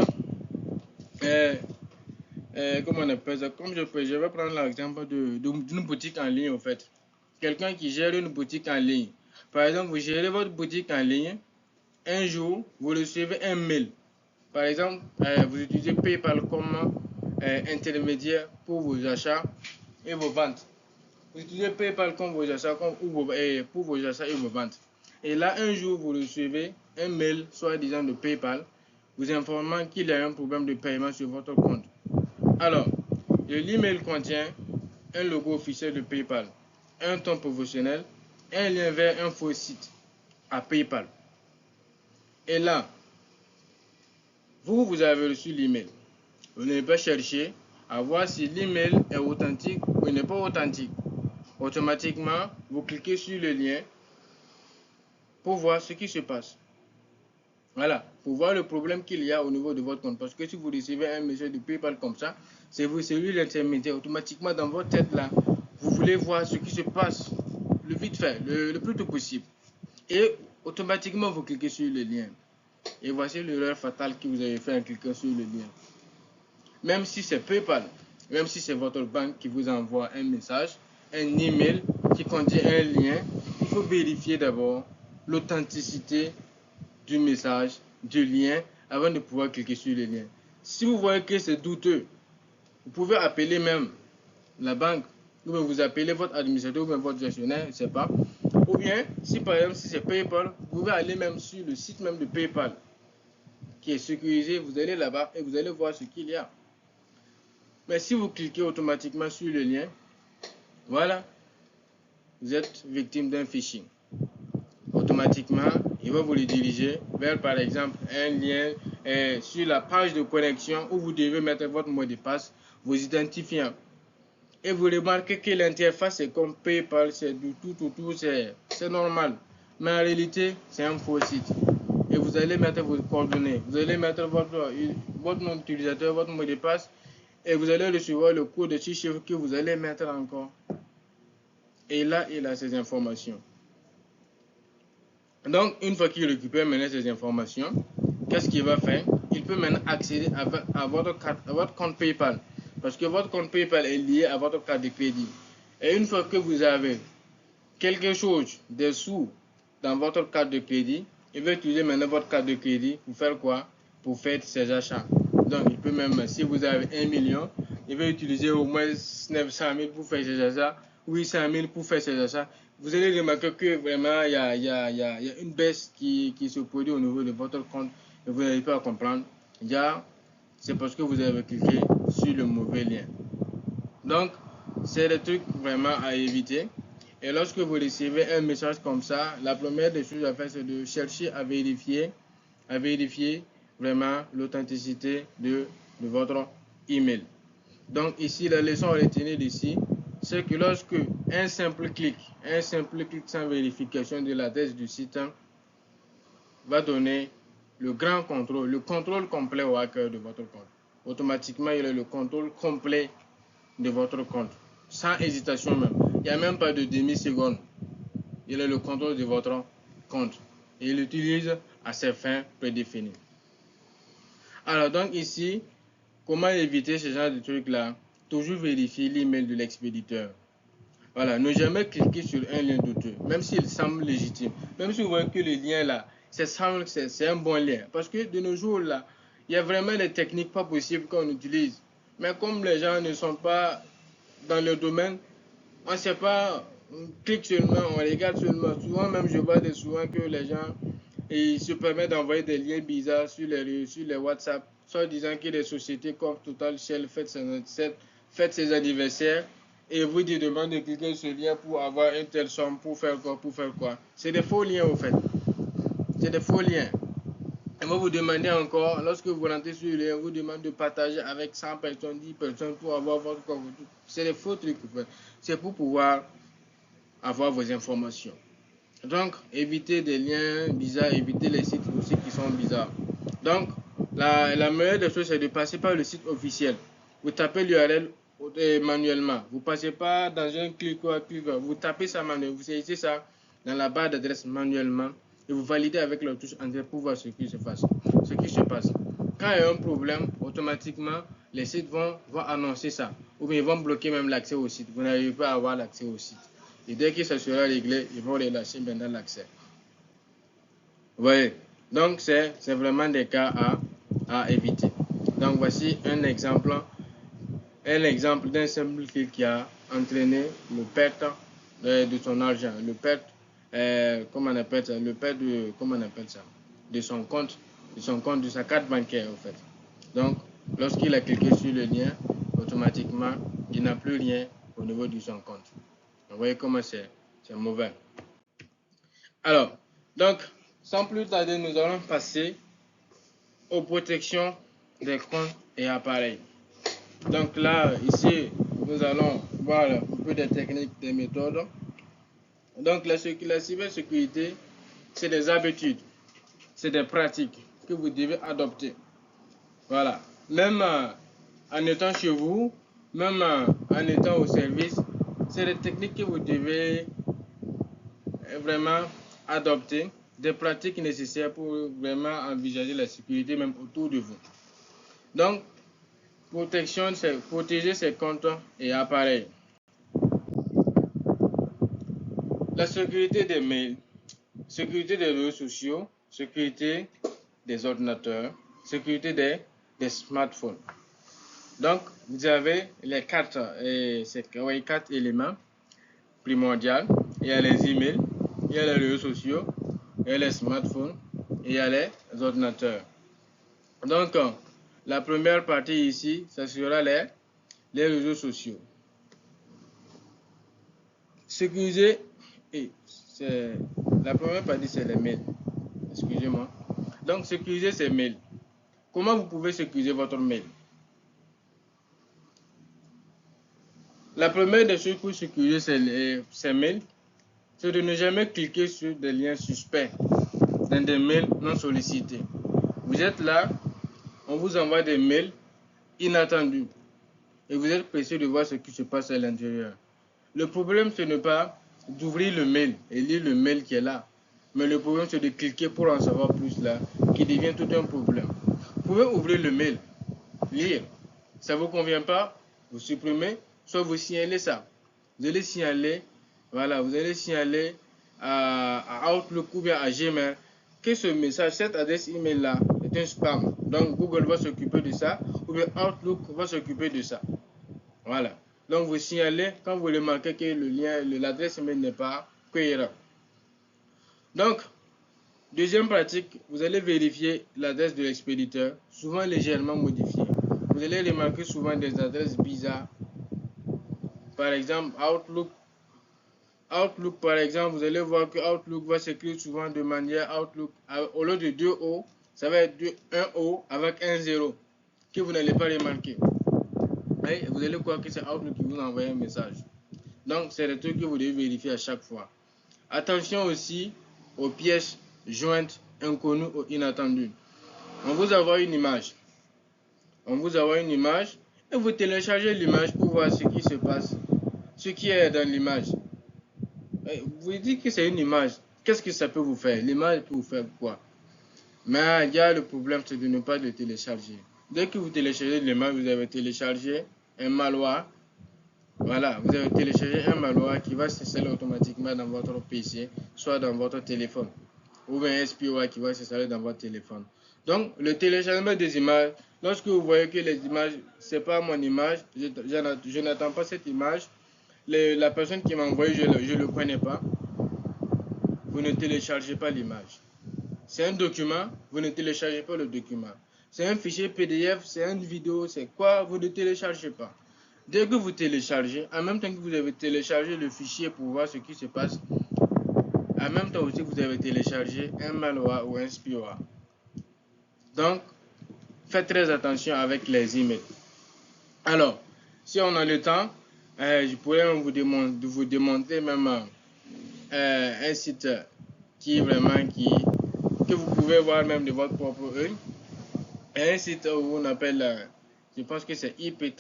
comment on appelle ça? Comme je vais prendre l'exemple d'une boutique en ligne, en fait. Quelqu'un qui gère une boutique en ligne. Par exemple, vous gérez votre boutique en ligne. Un jour, vous recevez un mail. Par exemple, vous utilisez PayPal comme intermédiaire pour vos achats et vos ventes. Vous utilisez PayPal comme vos achats, pour vos achats et vos ventes. Et là, un jour, vous recevez un mail, soi-disant de PayPal, vous informant qu'il y a un problème de paiement sur votre compte. Alors, l'email contient un logo officiel de PayPal, un ton professionnel, un lien vers un faux site à PayPal. Et là, vous avez reçu l'email. Vous n'allez pas chercher à voir si l'email est authentique ou n'est pas authentique. Automatiquement, vous cliquez sur le lien pour voir ce qui se passe. Voilà, pour voir le problème qu'il y a au niveau de votre compte. Parce que si vous recevez un message de PayPal comme ça, c'est lui l'intermédiaire. Automatiquement, dans votre tête là, vous voulez voir ce qui se passe le vite fait, le plus tôt possible. Et automatiquement, vous cliquez sur le lien. Et voici l'erreur fatale que vous avez fait en cliquant sur le lien. Même si c'est PayPal, même si c'est votre banque qui vous envoie un message, un email qui contient un lien, il faut vérifier d'abord l'authenticité du message, du lien, avant de pouvoir cliquer sur le lien. Si vous voyez que c'est douteux, vous pouvez appeler même la banque, ou bien vous appelez votre administrateur ou bien votre gestionnaire, je ne sais pas. Ou bien, si par exemple si c'est PayPal, vous pouvez aller même sur le site même de PayPal, qui est sécurisé, vous allez là-bas et vous allez voir ce qu'il y a. Mais si vous cliquez automatiquement sur le lien, voilà, vous êtes victime d'un phishing. Automatiquement, il va vous rediriger vers, par exemple, un lien sur la page de connexion où vous devez mettre votre mot de passe, vos identifiants. Et vous remarquez que l'interface est comme PayPal, c'est du tout, c'est normal. Mais en réalité, c'est un faux site. Et vous allez mettre vos coordonnées, vous allez mettre votre nom d'utilisateur, votre mot de passe, et vous allez recevoir le code de 6 chiffres que vous allez mettre encore. Et là, il a ces informations. Donc, une fois qu'il récupère maintenant ces informations, qu'est-ce qu'il va faire? Il peut maintenant accéder à votre compte PayPal. Parce que votre compte PayPal est lié à votre carte de crédit. Et une fois que vous avez quelque chose, des sous dans votre carte de crédit, il va utiliser maintenant votre carte de crédit pour faire quoi? Pour faire ses achats. Donc, il peut même, si vous avez 1 million, il va utiliser au moins 900 000 pour faire ses achats, 800 000 pour faire ses achats. Vous allez remarquer que vraiment, il y a une baisse qui se produit au niveau de votre compte et vous n'arrivez pas à comprendre. C'est parce que vous avez cliqué sur le mauvais lien. Donc, c'est des trucs vraiment à éviter. Et lorsque vous recevez un message comme ça, la première des choses à faire, c'est de chercher à vérifier vraiment l'authenticité de votre email. Donc ici, la leçon à retenir d'ici, c'est que lorsque un simple clic sans vérification de l'adresse du site va donner le grand contrôle, le contrôle complet au hacker de votre compte. Automatiquement, il a le contrôle complet de votre compte, sans hésitation même. Il n'y a même pas de demi-seconde. Il a le contrôle de votre compte et il l'utilise à ses fins prédéfinies. Alors donc ici, comment éviter ce genre de trucs-là? Toujours vérifier l'email de l'expéditeur. Voilà, ne jamais cliquer sur un lien douteux, même s'il semble légitime. Même si vous voyez que le lien là, c'est un bon lien. Parce que de nos jours là, il y a vraiment des techniques pas possibles qu'on utilise. Mais comme les gens ne sont pas dans le domaine, on ne sait pas, on clique seulement, on regarde seulement. Souvent même, je vois souvent que les gens ils se permettent d'envoyer des liens bizarres sur les WhatsApp, soit disant que les sociétés comme Total Shell fêtent ses anniversaires et vous demandent de cliquer sur ce lien pour avoir une telle somme, pour faire quoi. C'est des faux liens au fait. C'est des faux liens. Et moi vous demandez encore, lorsque vous rentrez sur le lien, vous demande de partager avec 100 personnes, 10 personnes pour avoir votre compte. C'est des faux trucs. C'est pour pouvoir avoir vos informations. Donc, évitez des liens bizarres, évitez les sites aussi qui sont bizarres. Donc, la meilleure des choses, c'est de passer par le site officiel. Vous tapez l'URL manuellement. Vous ne passez pas dans un clic. Vous tapez ça manuellement. Vous saisissez ça dans la barre d'adresse manuellement et vous validez avec la touche Entrée pour voir ce qui se passe. quand il y a un problème, automatiquement, les sites vont annoncer ça. Ou bien ils vont bloquer même l'accès au site. Vous n'arrivez pas à avoir l'accès au site. Et dès que ça sera réglé, ils vont relâcher maintenant l'accès. Vous voyez? Donc, c'est vraiment des cas à éviter. Donc, voici un exemple d'un simple fil qui a entraîné le perte de son argent, le perte, comment on appelle ça, le perte de, comment on appelle ça, de son compte, de sa carte bancaire en fait. Donc, lorsqu'il a cliqué sur le lien, automatiquement, il n'a plus rien au niveau de son compte. Vous voyez comment c'est mauvais. Alors, donc, sans plus tarder, nous allons passer aux protections des comptes et appareils. Donc là, ici, nous allons voir un peu des techniques, des méthodes. Donc la cybersécurité, c'est des habitudes, c'est des pratiques que vous devez adopter. Voilà. Même en étant chez vous, même en étant au service, c'est des techniques que vous devez vraiment adopter, des pratiques nécessaires pour vraiment envisager la sécurité même autour de vous. Donc, protection, c'est protéger ses comptes et appareils. La sécurité des mails, sécurité des réseaux sociaux, sécurité des ordinateurs, sécurité des smartphones. Donc, vous avez les quatre éléments primordiaux. Il y a les emails, il y a les réseaux sociaux, il y a les smartphones et il y a les ordinateurs. Donc, la première partie ici, ça sera les réseaux sociaux. Sécuriser, la première partie, c'est les mails. Excusez-moi. Donc, sécuriser ces mails. Comment vous pouvez sécuriser votre mail? La première des choses pour sécuriser ces mails, c'est de ne jamais cliquer sur des liens suspects dans des mails non sollicités. Vous êtes là, on vous envoie des mails inattendus et vous êtes pressé de voir ce qui se passe à l'intérieur. Le problème, ce n'est pas d'ouvrir le mail et lire le mail qui est là, mais le problème, c'est de cliquer pour en savoir plus là, qui devient tout un problème. Vous pouvez ouvrir le mail, lire, ça ne vous convient pas, vous supprimez, soit vous signalez ça. Vous allez signaler, voilà, vous allez signaler à Outlook ou bien à Gmail que ce message, cette adresse email là est un spam. Donc Google va s'occuper de ça, ou bien Outlook va s'occuper de ça. Voilà. Donc vous signalez quand vous remarquez que le lien, l'adresse email n'est pas cohérent. Donc, deuxième pratique, vous allez vérifier l'adresse de l'expéditeur, souvent légèrement modifiée. Vous allez remarquer souvent des adresses bizarres. Par exemple, Outlook, par exemple, vous allez voir que Outlook va s'écrire souvent de manière Outlook. Au lieu de 2 O, ça va être un O avec un 0 que vous n'allez pas remarquer. Et vous allez croire que c'est Outlook qui vous envoie un message. Donc, c'est des trucs que vous devez vérifier à chaque fois. Attention aussi aux pièces jointes inconnues ou inattendues. On vous envoie une image. Et vous téléchargez l'image pour voir ce qui se passe, ce qui est dans l'image. Vous dites que c'est une image. Qu'est-ce que ça peut vous faire? L'image peut vous faire quoi? Mais il y a le problème, c'est de ne pas le télécharger. Dès que vous téléchargez l'image, vous avez téléchargé un malware. Voilà, vous avez téléchargé un malware qui va s'installer automatiquement dans votre PC, soit dans votre téléphone, ou bien un spyware qui va s'installer dans votre téléphone. Donc, le téléchargement des images, lorsque vous voyez que les images, c'est pas mon image, je n'attends pas cette image, la personne qui m'a envoyé, je ne le connais pas, vous ne téléchargez pas l'image. C'est un document, vous ne téléchargez pas le document. C'est un fichier PDF, c'est une vidéo, c'est quoi, vous ne téléchargez pas. Dès que vous téléchargez, en même temps que vous avez téléchargé le fichier pour voir ce qui se passe, en même temps aussi vous avez téléchargé un malware ou un spyware. Donc, faites très attention avec les emails. Alors, si on a le temps, je pourrais vous démontrer même un site que vous pouvez voir même de votre propre œil. Un site où on appelle, je pense que c'est IP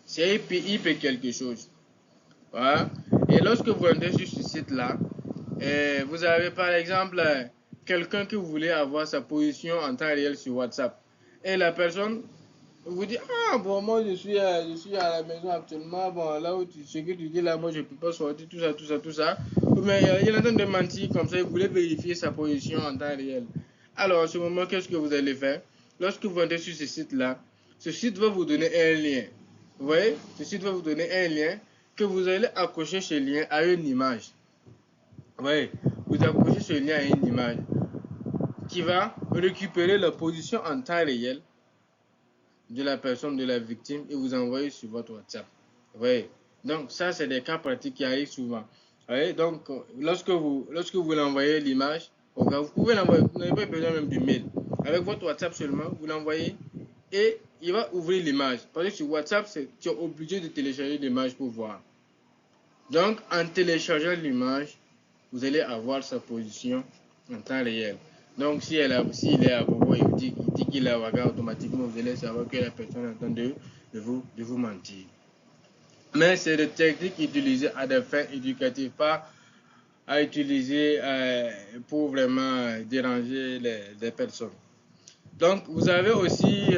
c'est IP quelque chose. Voilà. Et lorsque vous entrez sur ce site-là, Vous avez par exemple quelqu'un que vous voulez avoir sa position en temps réel sur WhatsApp. Et la personne vous dit, ah bon, moi je suis à la maison actuellement, bon, là où ce que tu dis là, moi je ne peux pas sortir, tout ça, tout ça, tout ça. Mais il est en train de mentir comme ça, vous voulez vérifier sa position en temps réel. Alors, à ce moment, qu'est-ce que vous allez faire? Lorsque vous entrez sur ce site-là, ce site va vous donner un lien. Vous voyez? Ce site va vous donner un lien que vous allez accrocher ce lien à une image. Vous voyez? Vous accrochez ce lien à une image qui va récupérer la position en temps réel de la personne, de la victime, et vous envoyer sur votre WhatsApp. Vous voyez? Donc, ça, c'est des cas pratiques qui arrivent souvent. Vous voyez? Donc, lorsque vous l'envoyez l'image, vous pouvez l'envoyer, vous n'avez pas besoin même du mail. Avec votre WhatsApp seulement, vous l'envoyez et il va ouvrir l'image. Parce que sur WhatsApp, tu es obligé de télécharger l'image pour voir. Donc, en téléchargeant l'image, vous allez avoir sa position en temps réel. Donc, s'il est à Bobo et il dit qu'il est à Ouaga, automatiquement, vous allez savoir que la personne est en train de vous mentir. Mais c'est des techniques utilisées à des fins éducatives, pas à utiliser pour vraiment déranger les personnes. Donc, vous avez aussi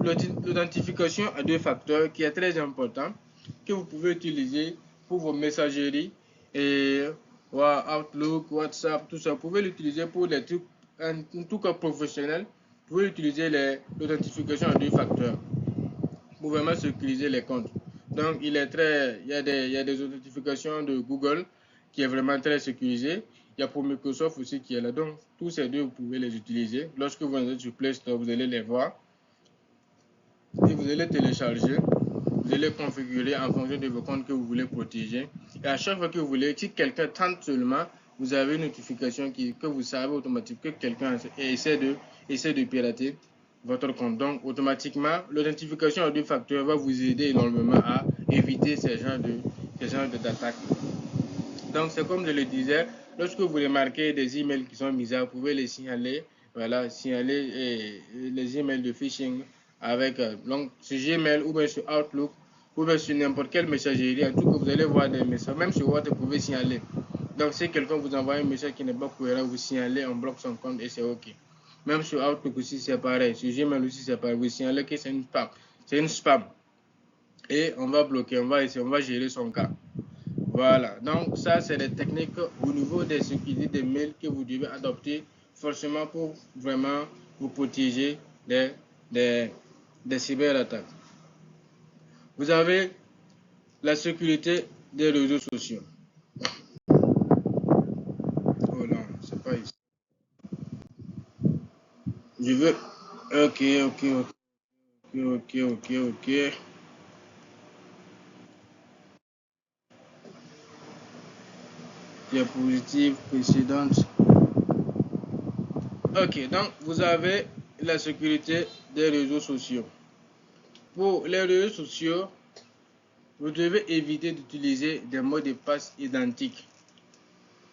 l'identification à deux facteurs qui est très important, que vous pouvez utiliser pour vos messageries et Outlook, WhatsApp, tout ça. Vous pouvez l'utiliser pour les trucs, en tout cas professionnel. Vous pouvez utiliser l'identification à deux facteurs pour vraiment sécuriser les comptes. Donc, il y a des authentifications de Google qui est vraiment très sécurisé. Il y a pour Microsoft aussi qui est là. Donc, tous ces deux, vous pouvez les utiliser. Lorsque vous êtes sur Play Store, vous allez les voir. Et vous allez télécharger, vous allez configurer en fonction de vos comptes que vous voulez protéger. Et à chaque fois que vous voulez, si quelqu'un tente seulement, vous avez une notification que vous savez automatiquement que quelqu'un essaie de pirater votre compte. Donc, automatiquement, l'identification à deux facteurs va vous aider énormément à éviter ces genres d'attaques. Donc, c'est comme je le disais, lorsque vous remarquez des emails qui sont bizarres, vous pouvez les signaler. Voilà, signaler les emails de phishing avec donc, sur Gmail ou bien sur Outlook ou bien sur n'importe quelle messagerie. En tout cas, vous allez voir des messages. Même sur WhatsApp, vous pouvez signaler. Donc, si quelqu'un vous envoie un message qui n'est pas cohérent, vous signalez, on bloque son compte et c'est OK. Même sur Outlook aussi, c'est pareil. Sur Gmail aussi, c'est pareil. Vous signalez que c'est une spam. C'est une spam. Et on va bloquer, on va gérer son cas. Voilà, donc ça c'est des techniques au niveau des sécurités des mails que vous devez adopter forcément pour vraiment vous protéger des cyberattaques. Vous avez la sécurité des réseaux sociaux. Oh non, c'est pas ici. Je veux. Ok, ok, ok, ok, ok, ok. Diapositive précédente. Ok, donc vous avez la sécurité des réseaux sociaux. Pour les réseaux sociaux, vous devez éviter d'utiliser des mots de passe identiques.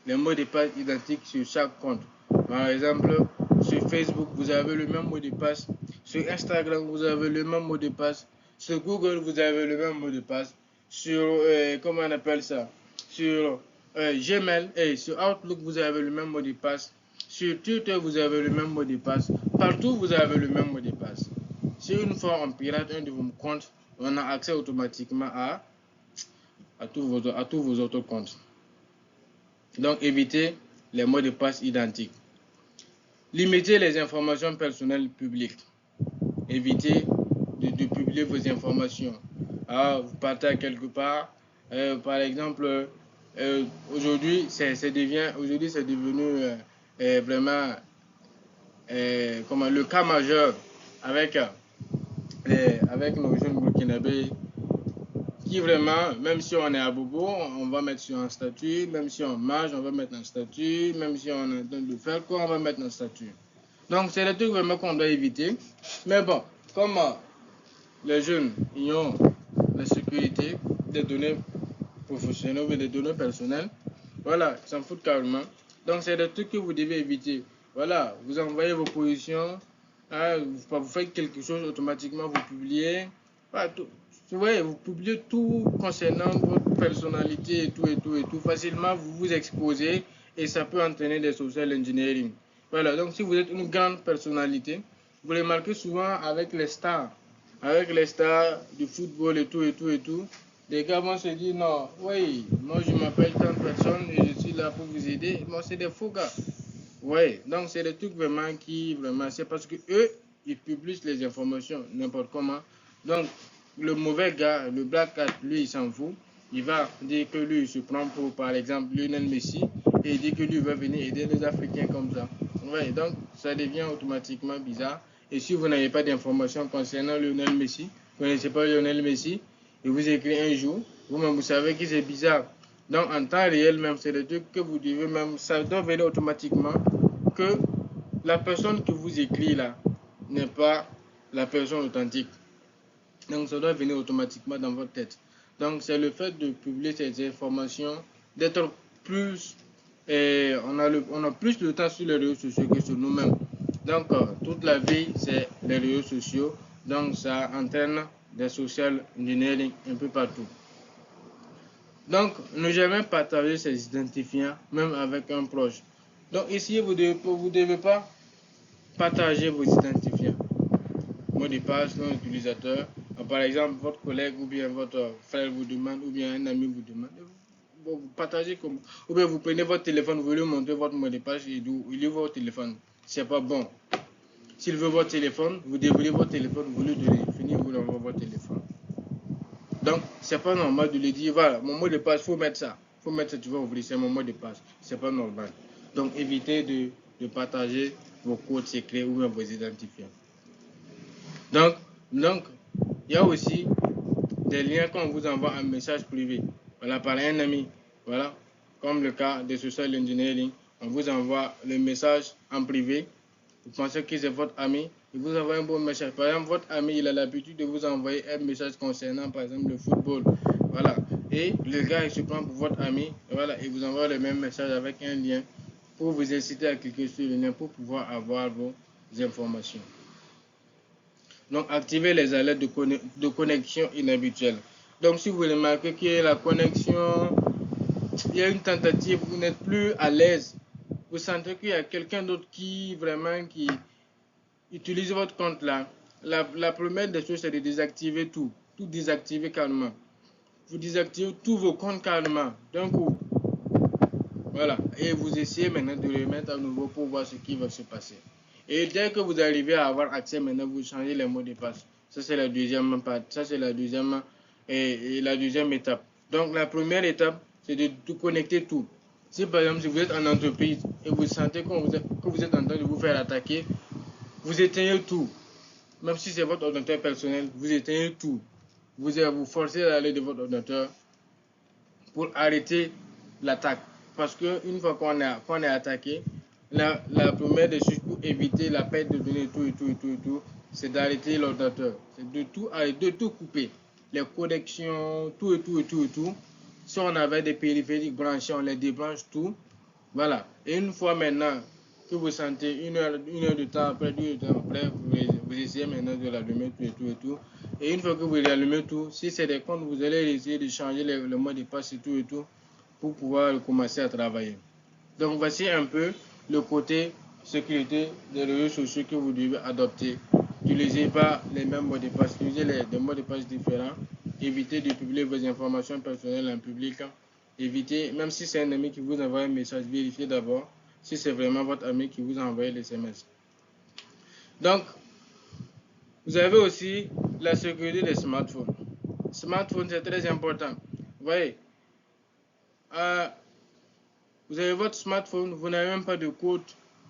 Les mots de passe identiques sur chaque compte. Par exemple, sur Facebook, vous avez le même mot de passe. Sur Instagram, vous avez le même mot de passe. Sur Google, vous avez le même mot de passe. Sur, comment on appelle ça? Sur Gmail et sur Outlook, vous avez le même mot de passe. Sur Twitter, vous avez le même mot de passe. Partout, vous avez le même mot de passe. Si une fois on pirate un de vos comptes, on a accès automatiquement à tous vos autres comptes. Donc, évitez les mots de passe identiques. Limitez les informations personnelles publiques. Évitez de publier vos informations. Vous partez quelque part. Par exemple, aujourd'hui, c'est devenu vraiment comme le cas majeur avec nos jeunes burkinabés qui vraiment, même si on est à Bobo, on va mettre sur un statut, même si on mange, on va mettre un statut, même si on est en train de faire quoi, on va mettre un statut. Donc c'est le truc vraiment qu'on doit éviter. Mais bon, comme les jeunes, ils ont la sécurité des données professionnelles ou des données personnelles, voilà, ils s'en foutent carrément. Donc c'est des trucs que vous devez éviter. Voilà, vous envoyez vos positions, vous faites quelque chose, automatiquement vous publiez. Voilà, vous voyez, vous publiez tout concernant personnalité et tout, facilement vous vous exposez et ça peut entraîner des social engineering. Voilà, donc si vous êtes une grande personnalité, vous remarquez souvent avec les stars du football et tout, les gars vont se dire non, oui, moi je m'appelle tant de personnes et je suis là pour vous aider. Moi, c'est des faux gars. Oui, donc c'est des trucs vraiment, c'est parce que eux, ils publient les informations n'importe comment. Donc, le mauvais gars, le black hat, lui, il s'en fout. Il va dire que lui, il se prend pour, par exemple, Lionel Messi et il dit que lui va venir aider les Africains comme ça. Oui, donc ça devient automatiquement bizarre. Et si vous n'avez pas d'informations concernant Lionel Messi, vous ne connaissez pas Lionel Messi, et vous écrivez un jour, vous-même vous savez que c'est bizarre. Donc en temps réel même, c'est le truc que vous devez même, ça doit venir automatiquement que la personne que vous écrit là n'est pas la personne authentique. Donc ça doit venir automatiquement dans votre tête. Donc c'est le fait de publier ces informations, d'être plus, on a plus de temps sur les réseaux sociaux que sur nous-mêmes. Donc toute la vie c'est les réseaux sociaux. Donc ça entraîne des social engineering un peu partout. Donc ne jamais partager ses identifiants même avec un proche. Donc ici vous devez pas partager vos identifiants. Mot de passe non utilisateur. Par exemple, votre collègue ou bien votre frère vous demande ou bien un ami vous demande. Vous partagez comme. Ou bien vous prenez votre téléphone, vous lui montrez votre mot de passe et il ouvre votre téléphone. C'est pas bon. S'il veut votre téléphone, vous dévoilez votre téléphone, vous lui donnez. Fini, vous lui envoyez votre téléphone. Donc, c'est pas normal de lui dire voilà, mon mot de passe, faut mettre ça. Faut mettre ça, tu vas ouvrir, c'est mon mot de passe. C'est pas normal. Donc, évitez de partager vos codes secrets ou bien vos identifiants. Donc, il y a aussi des liens qu'on vous envoie un message privé. Voilà, par un ami. Voilà, comme le cas de social engineering. On vous envoie le message en privé. Vous pensez que c'est votre ami. Il vous envoie un bon message. Par exemple, votre ami, il a l'habitude de vous envoyer un message concernant, par exemple, le football. Voilà. Et le gars, il se prend pour votre ami. Et voilà, il vous envoie le même message avec un lien pour vous inciter à cliquer sur le lien pour pouvoir avoir vos informations. Donc, activez les alertes de connexion inhabituelle. Donc, si vous remarquez qu'il y a la connexion, il y a une tentative, vous n'êtes plus à l'aise, vous sentez qu'il y a quelqu'un d'autre qui utilise votre compte là, la première des choses, c'est de désactiver tout désactiver calmement. Vous désactivez tous vos comptes calmement, d'un coup. Voilà, et vous essayez maintenant de le mettre à nouveau pour voir ce qui va se passer. Et dès que vous arrivez à avoir accès, maintenant vous changez les mots de passe. Ça c'est la deuxième partie. Ça c'est la deuxième étape. Donc la première étape, c'est de tout connecter tout. Si par exemple si vous êtes en entreprise et vous sentez que vous êtes en train de vous faire attaquer, vous éteignez tout. Même si c'est votre ordinateur personnel, vous éteignez tout. Vous forcez à aller de votre ordinateur pour arrêter l'attaque. Parce qu'une fois qu'on est attaqué, la première des choses pour éviter la perte de données, tout, c'est d'arrêter l'ordinateur. C'est de tout couper. Les connexions, tout. Si on avait des périphériques branchés, on les débranche tout. Voilà. Et une fois maintenant que vous sentez une heure de temps après, 2 heures de temps après, vous essayez maintenant de l'allumer tout. Et une fois que vous allumez tout, si c'est des comptes, vous allez essayer de changer le mot de passe et tout pour pouvoir commencer à travailler. Donc voici un peu le côté sécurité des réseaux sociaux que vous devez adopter. N'utilisez pas les mêmes mots de passe, utilisez des mots de passe différents. Évitez de publier vos informations personnelles en public. Évitez, même si c'est un ami qui vous envoie un message, vérifiez d'abord si c'est vraiment votre ami qui vous envoie les SMS. Donc, vous avez aussi la sécurité des smartphones. Smartphone, c'est très important. Vous voyez, vous avez votre smartphone, vous n'avez même pas de code,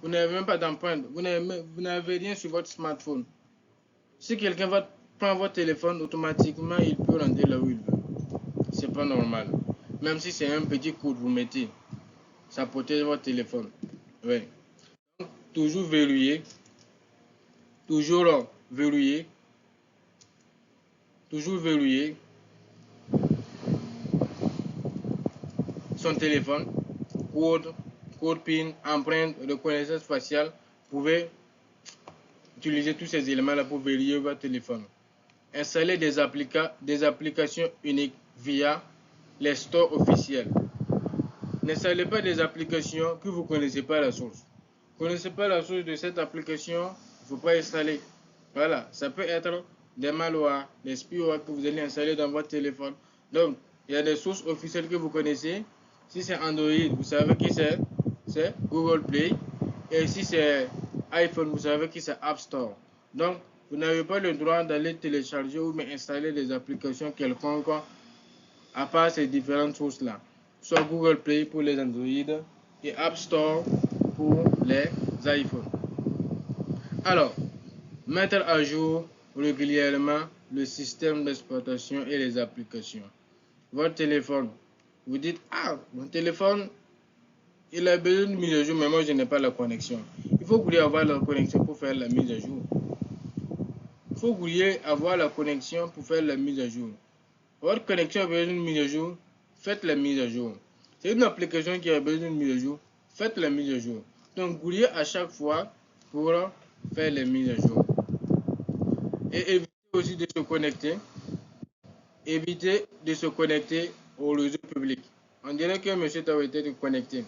vous n'avez même pas d'empreinte, vous n'avez rien sur votre smartphone. Si quelqu'un prend votre téléphone, automatiquement, il peut rentrer là où il veut. C'est pas normal. Même si c'est un petit code, vous mettez, ça protège votre téléphone. Oui. Donc, toujours verrouillé, toujours verrouillé son téléphone, code PIN, empreinte, reconnaissance faciale. Vous pouvez utiliser tous ces éléments-là pour vérifier votre téléphone. Installer des applications uniques via les stores officiels. N'installez pas des applications que vous ne connaissez pas la source. Vous ne connaissez pas la source de cette application, il ne faut pas installer. Voilà, ça peut être des malwares, des spyware que vous allez installer dans votre téléphone. Donc, il y a des sources officielles que vous connaissez. Si c'est Android, vous savez qui c'est Google Play. Et si c'est iPhone, vous savez qui c'est App Store. Donc, vous n'avez pas le droit d'aller télécharger ou installer des applications quelconques à part ces différentes sources-là. Soit Google Play pour les Android et App Store pour les iPhones. Alors, mettre à jour régulièrement le système d'exploitation et les applications. Votre téléphone, vous dites, ah, mon téléphone, il a besoin de mise à jour, mais moi je n'ai pas la connexion. Il faut que vous ayez avoir la connexion pour faire la mise à jour. Il faut que vous ayez avoir la connexion pour faire la mise à jour. Votre connexion a besoin d'une mise à jour, faites la mise à jour. C'est une application qui a besoin d'une mise à jour, faites la mise à jour. Donc, gouillez à chaque fois pour faire les mises à jour. Et évitez aussi de se connecter. Évitez de se connecter au réseau public. On dirait que monsieur t'a été connecté.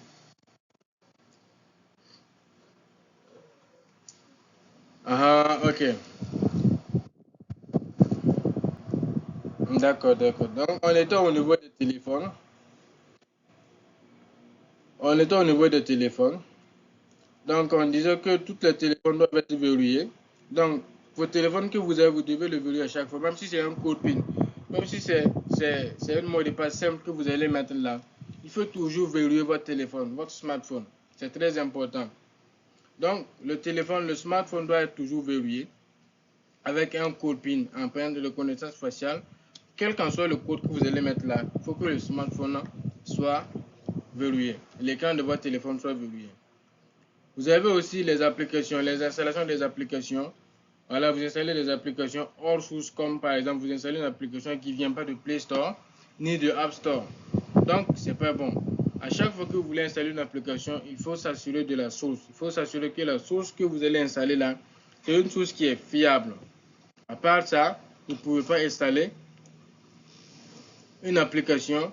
Ah, ok. D'accord, d'accord. Donc, on était au niveau des téléphones. On était au niveau des téléphones. Donc, on disait que tous les téléphones doivent être verrouillés. Donc, vos téléphones que vous avez, vous devez le verrouiller à chaque fois, même si c'est un code PIN, même si c'est un mot de passe simple que vous allez mettre là. Il faut toujours verrouiller votre téléphone, votre smartphone. C'est très important. Donc, le téléphone, le smartphone doit être toujours verrouillé avec un code PIN, empreinte de reconnaissance faciale. Quel qu'en soit le code que vous allez mettre là, il faut que le smartphone soit verrouillé. L'écran de votre téléphone soit verrouillé. Vous avez aussi les applications, les installations des applications. Voilà, vous installez des applications hors source, comme par exemple, vous installez une application qui ne vient pas de Play Store ni de App Store. Donc, c'est pas bon. À chaque fois que vous voulez installer une application, il faut s'assurer de la source. Il faut s'assurer que la source que vous allez installer là, c'est une source qui est fiable. À part ça, vous ne pouvez pas installer une application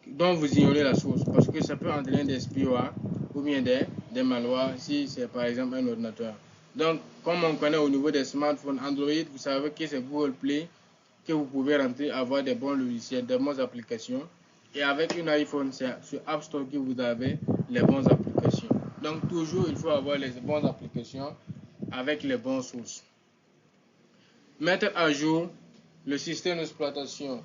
dont vous ignorez la source parce que ça peut entraîner des spyware ou bien des malwares si c'est par exemple un ordinateur. Donc, comme on connaît au niveau des smartphones Android, vous savez que c'est Google Play que vous pouvez rentrer, avoir des bons logiciels, des bonnes applications. Et avec une iPhone, c'est sur App Store que vous avez les bonnes applications. Donc, toujours, il faut avoir les bonnes applications avec les bonnes sources. Mettre à jour le système d'exploitation.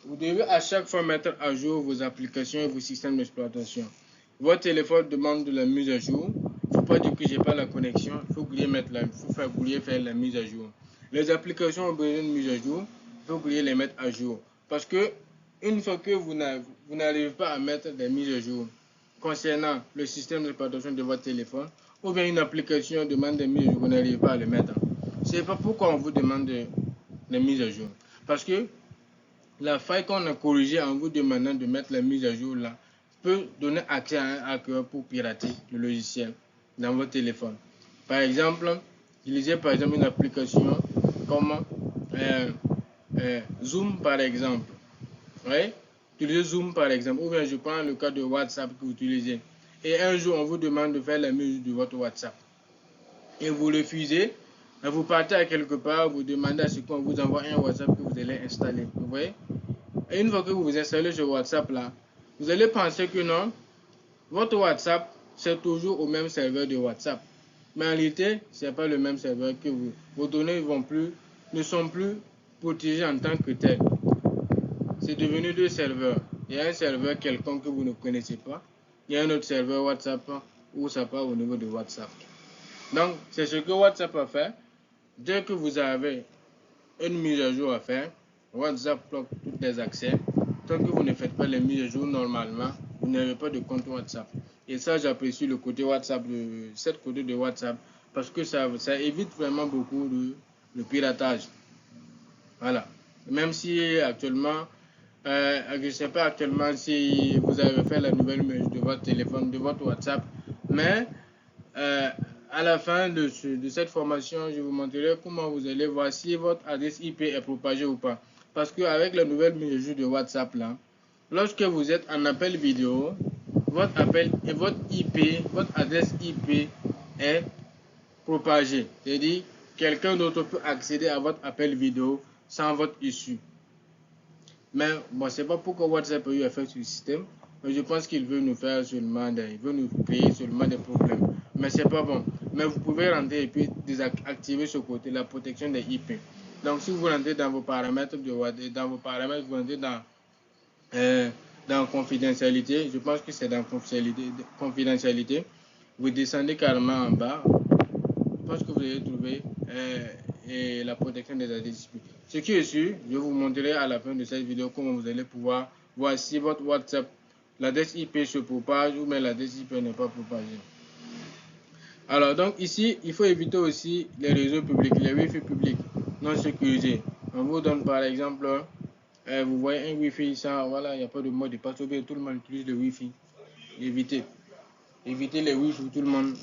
Vous devez à chaque fois mettre à jour vos applications et vos systèmes d'exploitation. Votre téléphone demande de la mise à jour. Il ne faut pas dire que je n'ai pas la connexion. Il faut que vous faire la mise à jour. Les applications ont besoin de mise à jour. Il faut que vous les mettre à jour. Parce que une fois que vous n'arrivez pas à mettre des mises à jour concernant le système d'exploitation de votre téléphone, ou bien une application demande des mises à jour, vous n'arrivez pas à les mettre. C'est pas pourquoi on vous demande des mises à jour. Parce que la faille qu'on a corrigée en vous demandant de mettre la mise à jour là peut donner accès à un hacker pour pirater le logiciel dans votre téléphone. Par exemple, utilisez par exemple une application comme Zoom par exemple. Ouais? Utilisez Zoom par exemple. Ou bien je prends le cas de WhatsApp que vous utilisez. Et un jour, on vous demande de faire la mise de votre WhatsApp. Et vous refusez. Vous partez à quelque part, vous demandez à ce qu'on vous envoie un WhatsApp que vous allez installer. Vous voyez? Et une fois que vous vous installez sur WhatsApp là, vous allez penser que non, votre WhatsApp, c'est toujours au même serveur de WhatsApp. Mais en réalité, ce n'est pas le même serveur que vous. Vos données ne sont plus protégées en tant que telles. C'est devenu deux serveurs. Il y a un serveur quelconque que vous ne connaissez pas. Il y a un autre serveur WhatsApp où ça part au niveau de WhatsApp. Donc, c'est ce que WhatsApp a fait. Dès que vous avez une mise à jour à faire, WhatsApp bloque tous les accès. Tant que vous ne faites pas les mises à jour normalement, vous n'avez pas de compte WhatsApp. Et ça, j'apprécie le côté WhatsApp, cette côté de WhatsApp, parce que ça évite vraiment beaucoup le piratage. Voilà. Même si actuellement, je ne sais pas actuellement si vous avez fait la nouvelle mise de votre téléphone, de votre WhatsApp, mais à la fin de cette formation, je vous montrerai comment vous allez voir si votre adresse IP est propagée ou pas. Parce qu'avec la nouvelle mise à jour de WhatsApp, là, lorsque vous êtes en appel vidéo, votre appel et votre IP, votre adresse IP est propagée. C'est-à-dire, quelqu'un d'autre peut accéder à votre appel vidéo sans votre issue. Mais bon, c'est pas pourquoi WhatsApp a eu à faire sur le système. Mais je pense qu'il veut nous faire seulement il veut nous créer seulement des problèmes. Mais c'est pas bon. Mais vous pouvez rentrer et puis désactiver ce côté, la protection des IP. Donc si vous rentrez dans vos paramètres de WhatsApp, dans vos paramètres, vous rentrez dans confidentialité, je pense que c'est dans confidentialité, vous descendez carrément en bas, je pense que vous allez trouver et la protection des adresses IP. Ce qui est sûr, je vous montrerai à la fin de cette vidéo comment vous allez pouvoir voir si votre WhatsApp, l'adresse IP se propage ou bien l'adresse IP n'est pas propagée. Alors donc ici, il faut éviter aussi les réseaux publics, les Wi-Fi publics non sécurisés. On vous donne par exemple, vous voyez un Wi-Fi, ça, voilà, il n'y a pas de mot de passe, tout le monde utilise le Wi-Fi. Évitez les Wi-Fi que tout le monde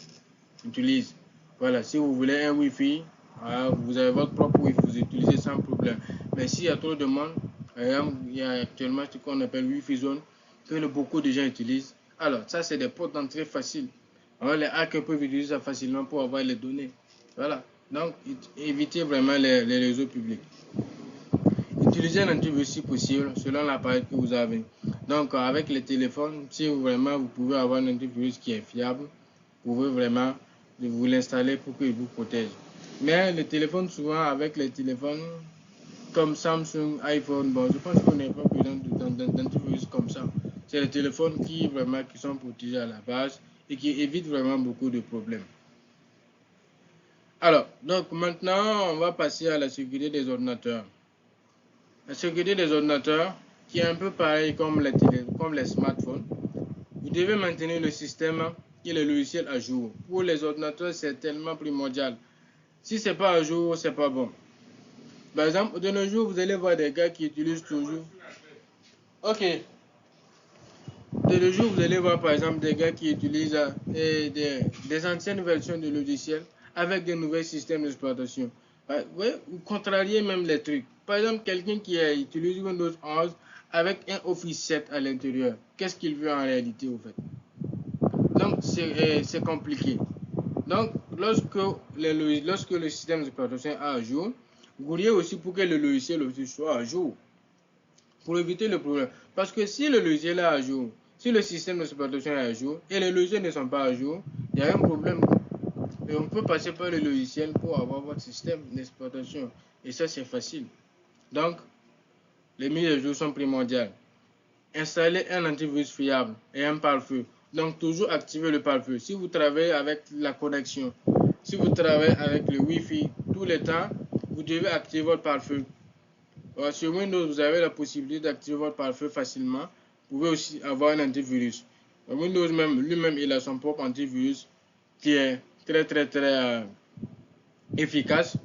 utilise. Voilà, si vous voulez un Wi-Fi, vous avez votre propre Wi-Fi, vous utilisez sans problème. Mais s'il y a trop de monde, il y a actuellement ce qu'on appelle Wi-Fi zone, que beaucoup de gens utilisent. Alors, ça, c'est des portes d'entrée faciles. Alors, les hackers peuvent utiliser ça facilement pour avoir les données. Voilà. Donc, évitez vraiment les réseaux publics. Utilisez un antivirus si possible, selon l'appareil que vous avez. Donc, avec les téléphones, si vraiment vous pouvez avoir un antivirus qui est fiable, vous pouvez vraiment vous l'installer pour qu'il vous protège. Mais les téléphones, souvent, avec les téléphones comme Samsung, iPhone, bon, je pense qu'on n'est pas besoin d'antivirus comme ça. C'est les téléphones qui sont protégés à la base et qui évitent vraiment beaucoup de problèmes. Alors, donc maintenant, on va passer à la sécurité des ordinateurs. La sécurité des ordinateurs, qui est un peu pareil comme les smartphones, vous devez maintenir le système et le logiciel à jour. Pour les ordinateurs, c'est tellement primordial. Si ce n'est pas à jour, c'est pas bon. Par exemple, de nos jours, vous allez voir des gars qui utilisent toujours. Ok. De nos jours, vous allez voir par exemple des gars qui utilisent des anciennes versions de logiciels avec de nouveaux systèmes d'exploitation. Ouais, vous contrariez même les trucs. Par exemple, quelqu'un qui utilise Windows 11 avec un Office 7 à l'intérieur, qu'est-ce qu'il veut en réalité au fait? Donc, c'est compliqué. Donc, lorsque le système d'exploitation est à jour, vous voulez aussi pour que le logiciel aussi soit à jour. Pour éviter le problème. Parce que si le logiciel est à jour, si le système d'exploitation est à jour et les logiciels ne sont pas à jour, il y a un problème. Et on peut passer par le logiciel pour avoir votre système d'exploitation. Et ça, c'est facile. Donc, les mises à jour sont primordiales. Installez un antivirus fiable et un pare-feu. Donc, toujours activer le pare-feu. Si vous travaillez avec la connexion, si vous travaillez avec le Wi-Fi tout le temps, vous devez activer votre pare-feu. Sur Windows, vous avez la possibilité d'activer votre pare-feu facilement. Vous pouvez aussi avoir un antivirus. Windows lui-même, il a son propre antivirus qui est très efficace.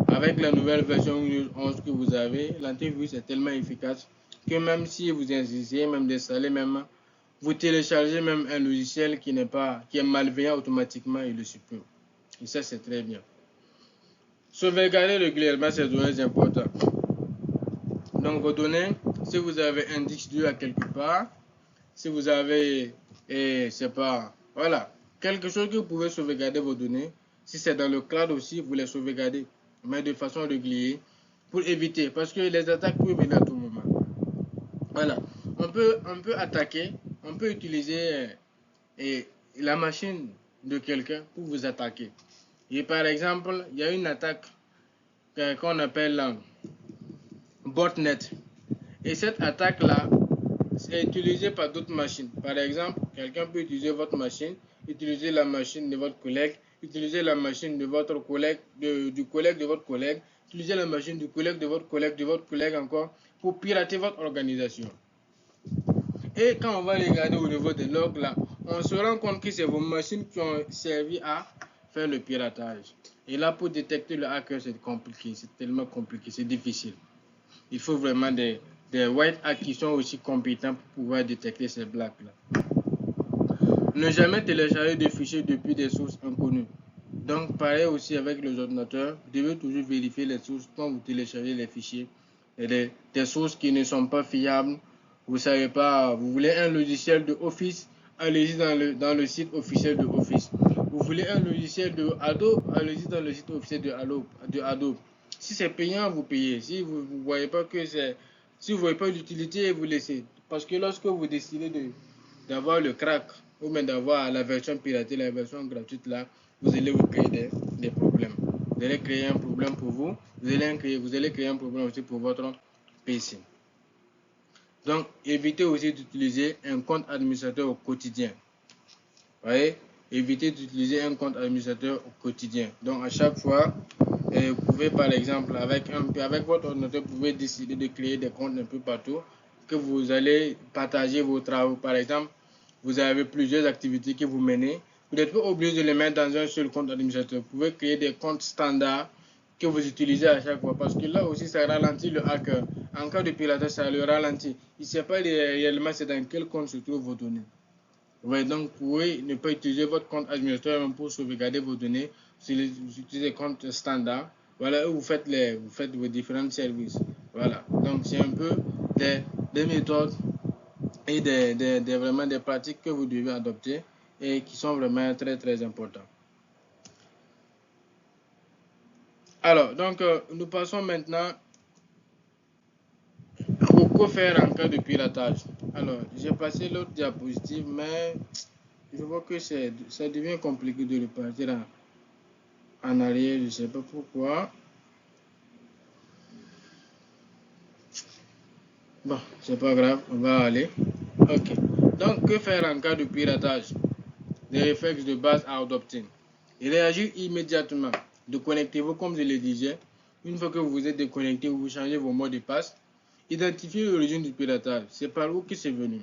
Avec la nouvelle version Windows 11 que vous avez, l'antivirus est tellement efficace que même si vous essayez même d'installer, même vous téléchargez même un logiciel qui est malveillant, automatiquement il le supprime. Et ça, c'est très bien. Sauvegarder régulièrement ces données importantes. Donc vos données, si vous avez un disque dur à quelque part, si vous avez, c'est pas, voilà, quelque chose que vous pouvez sauvegarder vos données. Si c'est dans le cloud aussi, vous les sauvegardez, mais de façon régulière pour éviter, parce que les attaques peuvent venir à tout moment. Voilà, on peut attaquer, on peut utiliser la machine de quelqu'un pour vous attaquer. Et par exemple, il y a une attaque qu'on appelle botnet. Et cette attaque-là, c'est utilisée par d'autres machines. Par exemple, quelqu'un peut utiliser votre machine, utiliser la machine de votre collègue, utiliser la machine de votre collègue, du collègue de votre collègue, utiliser la machine du collègue de votre collègue encore, pour pirater votre organisation. Et quand on va regarder au niveau des logs là, on se rend compte que c'est vos machines qui ont servi à faire le piratage. Et là, pour détecter le hacker, c'est compliqué, c'est tellement compliqué, c'est difficile. Il faut vraiment des white hats qui sont aussi compétents pour pouvoir détecter ces blagues-là. Ne jamais télécharger des fichiers depuis des sources inconnues. Donc, pareil aussi avec les ordinateurs, vous devez toujours vérifier les sources quand vous téléchargez les fichiers. Et des sources qui ne sont pas fiables, Vous savez pas, vous voulez un logiciel de Office, allez-y dans le site officiel de Office. Vous voulez un logiciel de Adobe, allez-y dans le site officiel de Adobe. Si c'est payant, vous payez. Si vous ne voyez pas que c'est, si vous voyez pas d'utilité, vous laissez. Parce que lorsque vous décidez d'avoir le crack ou même d'avoir la version piratée, la version gratuite là, vous allez vous créer des problèmes. Vous allez créer un problème pour vous, vous allez créer un problème aussi pour votre PC. Donc, évitez aussi d'utiliser un compte administrateur au quotidien. Vous voyez, évitez d'utiliser un compte administrateur au quotidien. Donc, à chaque fois, vous pouvez par exemple, avec votre ordinateur, vous pouvez décider de créer des comptes un peu partout que vous allez partager vos travaux. Par exemple, vous avez plusieurs activités que vous menez. Vous n'êtes pas obligé de les mettre dans un seul compte administrateur. Vous pouvez créer des comptes standards que vous utilisez à chaque fois. Parce que là aussi, ça ralentit le hacker. En cas de piratage, ça le ralentit. Il ne sait pas réellement c'est dans quel compte se trouvent vos données. Ouais, donc, vous pouvez ne pas utiliser votre compte administrateur pour sauvegarder vos données. Vous utilisez des comptes standards. Voilà, où vous faites vos différents services. Voilà. Donc, c'est un peu des méthodes et vraiment des pratiques que vous devez adopter et qui sont vraiment très, très importantes. Alors, donc, nous passons maintenant au que faire en cas de piratage. Alors, j'ai passé l'autre diapositive, mais je vois que ça devient compliqué de repartir en arrière, je ne sais pas pourquoi. Bon, c'est pas grave, on va aller. Ok. Donc, que faire en cas de piratage? Des réflexes de base à adopter. Réagir immédiatement. Déconnectez-vous comme je le disais. Une fois que vous êtes déconnecté, vous changez vos mots de passe. Identifiez l'origine du piratage. C'est par où que c'est venu.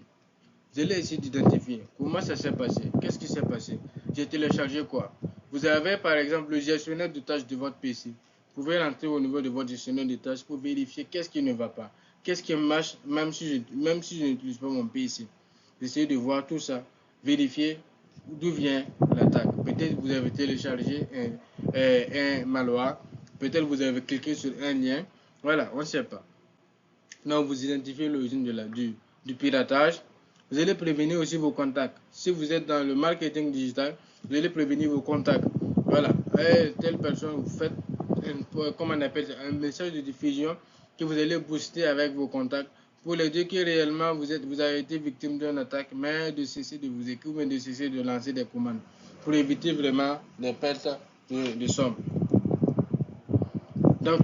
Vous allez essayer d'identifier comment ça s'est passé. Qu'est-ce qui s'est passé? J'ai téléchargé quoi? Vous avez par exemple le gestionnaire de tâches de votre PC. Vous pouvez rentrer au niveau de votre gestionnaire de tâches pour vérifier qu'est-ce qui ne va pas. Qu'est-ce qui marche même si je n'utilise pas mon PC. Essayez de voir tout ça. Vérifier d'où vient l'attaque. Peut-être vous avez téléchargé un malware. Peut-être vous avez cliqué sur un lien. Voilà, on ne sait pas. Donc vous identifiez l'origine du piratage. Vous allez prévenir aussi vos contacts. Si vous êtes dans le marketing digital, vous allez prévenir vos contacts. Voilà, telle personne, vous faites un message de diffusion que vous allez booster avec vos contacts pour leur dire que réellement vous avez été victime d'une attaque, mais de cesser de vous écrire, mais de cesser de lancer des commandes pour éviter vraiment des pertes de sommes. Donc,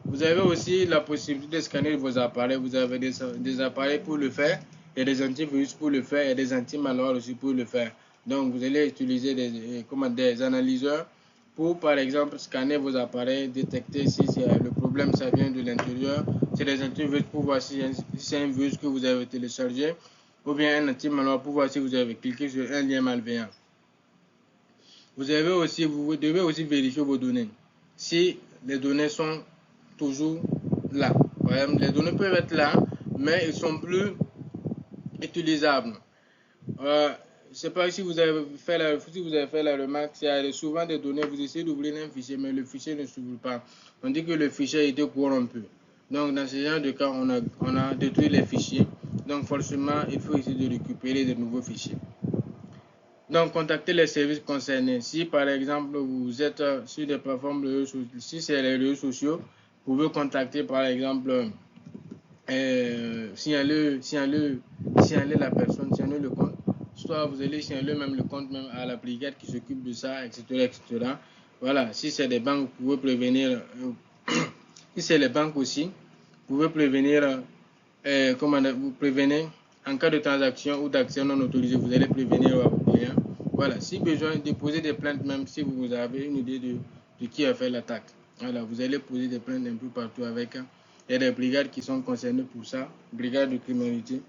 vous avez aussi la possibilité de scanner vos appareils. Vous avez des appareils pour le faire. Il y a des antivirus pour le faire. Il y a des anti-malware aussi pour le faire. Donc, vous allez utiliser des analyseurs pour, par exemple, scanner vos appareils, détecter si le problème ça vient de l'intérieur. C'est des antivirus pour voir si c'est un virus que vous avez téléchargé ou bien un anti-malware pour voir si vous avez cliqué sur un lien malveillant. Vous devez aussi vérifier vos données. Si les données sont toujours là. Par exemple, les données peuvent être là, mais ils sont plus utilisables. Je ne sais pas si vous avez fait la remarque, il y a souvent des données, vous essayez d'ouvrir un fichier, mais le fichier ne s'ouvre pas. On dit que le fichier a été corrompu. Donc, dans ce genre de cas, on a détruit les fichiers. Donc, forcément, il faut essayer de récupérer de nouveaux fichiers. Donc, contactez les services concernés. Si, par exemple, vous êtes sur des plateformes, si c'est les réseaux sociaux, vous pouvez contacter, par exemple, signaler la personne, signaler le compte. Soit vous allez signaler même le compte même à la brigade qui s'occupe de ça, etc., etc. Voilà. Si c'est des banques, vous pouvez prévenir. Si c'est les banques aussi, vous pouvez prévenir. Vous prévenez en cas de transaction ou d'accès non autorisé, vous allez prévenir vos clients. Voilà, si besoin, déposer des plaintes, même si vous avez une idée de qui a fait l'attaque. Voilà, vous allez poser des plaintes un peu partout avec. Il y a des brigades qui sont concernées pour ça, brigades de criminalité.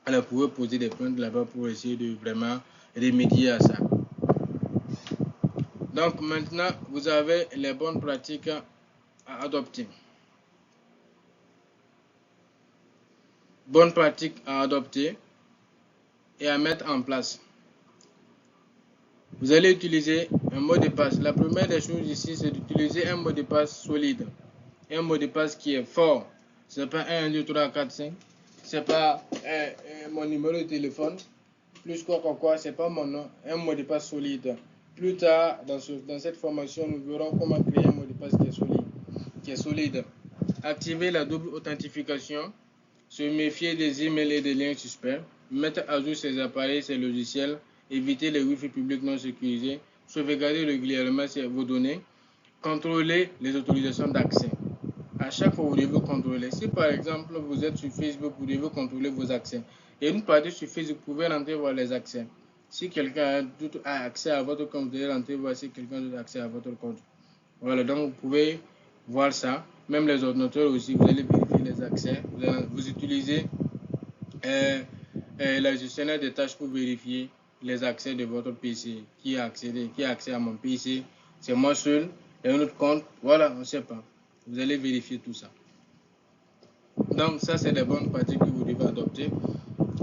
Alors, vous pouvez poser des plaintes là-bas pour essayer de vraiment remédier à ça. Donc, maintenant, vous avez les bonnes pratiques à adopter. Bonnes pratiques à adopter et à mettre en place. Vous allez utiliser un mot de passe. La première des choses ici, c'est d'utiliser un mot de passe solide. Un mot de passe qui est fort. Ce n'est pas 1, 2, 3, 4, 5. Ce n'est pas mon numéro de téléphone, plus quoi, c'est pas mon nom, un mot de passe solide. Plus tard, dans cette formation, nous verrons comment créer un mot de passe qui est solide. Activer la double authentification, se méfier des emails et des liens suspects, mettre à jour ses appareils, ses logiciels, éviter les Wi-Fi publics non sécurisés, sauvegarder régulièrement vos données, contrôler les autorisations d'accès. À chaque fois, vous devez contrôler. Si par exemple, vous êtes sur Facebook, vous devez contrôler vos accès. Et une partie sur Facebook, vous pouvez rentrer voir les accès. Si quelqu'un a accès à votre compte, vous devez rentrer voir si quelqu'un a accès à votre compte. Voilà, donc vous pouvez voir ça. Même les ordinateurs aussi, vous allez vérifier les accès. Vous utilisez le gestionnaire des tâches pour vérifier les accès de votre PC. Qui a accès à mon PC? C'est moi seul. Et un autre compte, voilà, on ne sait pas. Vous allez vérifier tout ça. Donc ça, c'est des bonnes pratiques que vous devez adopter.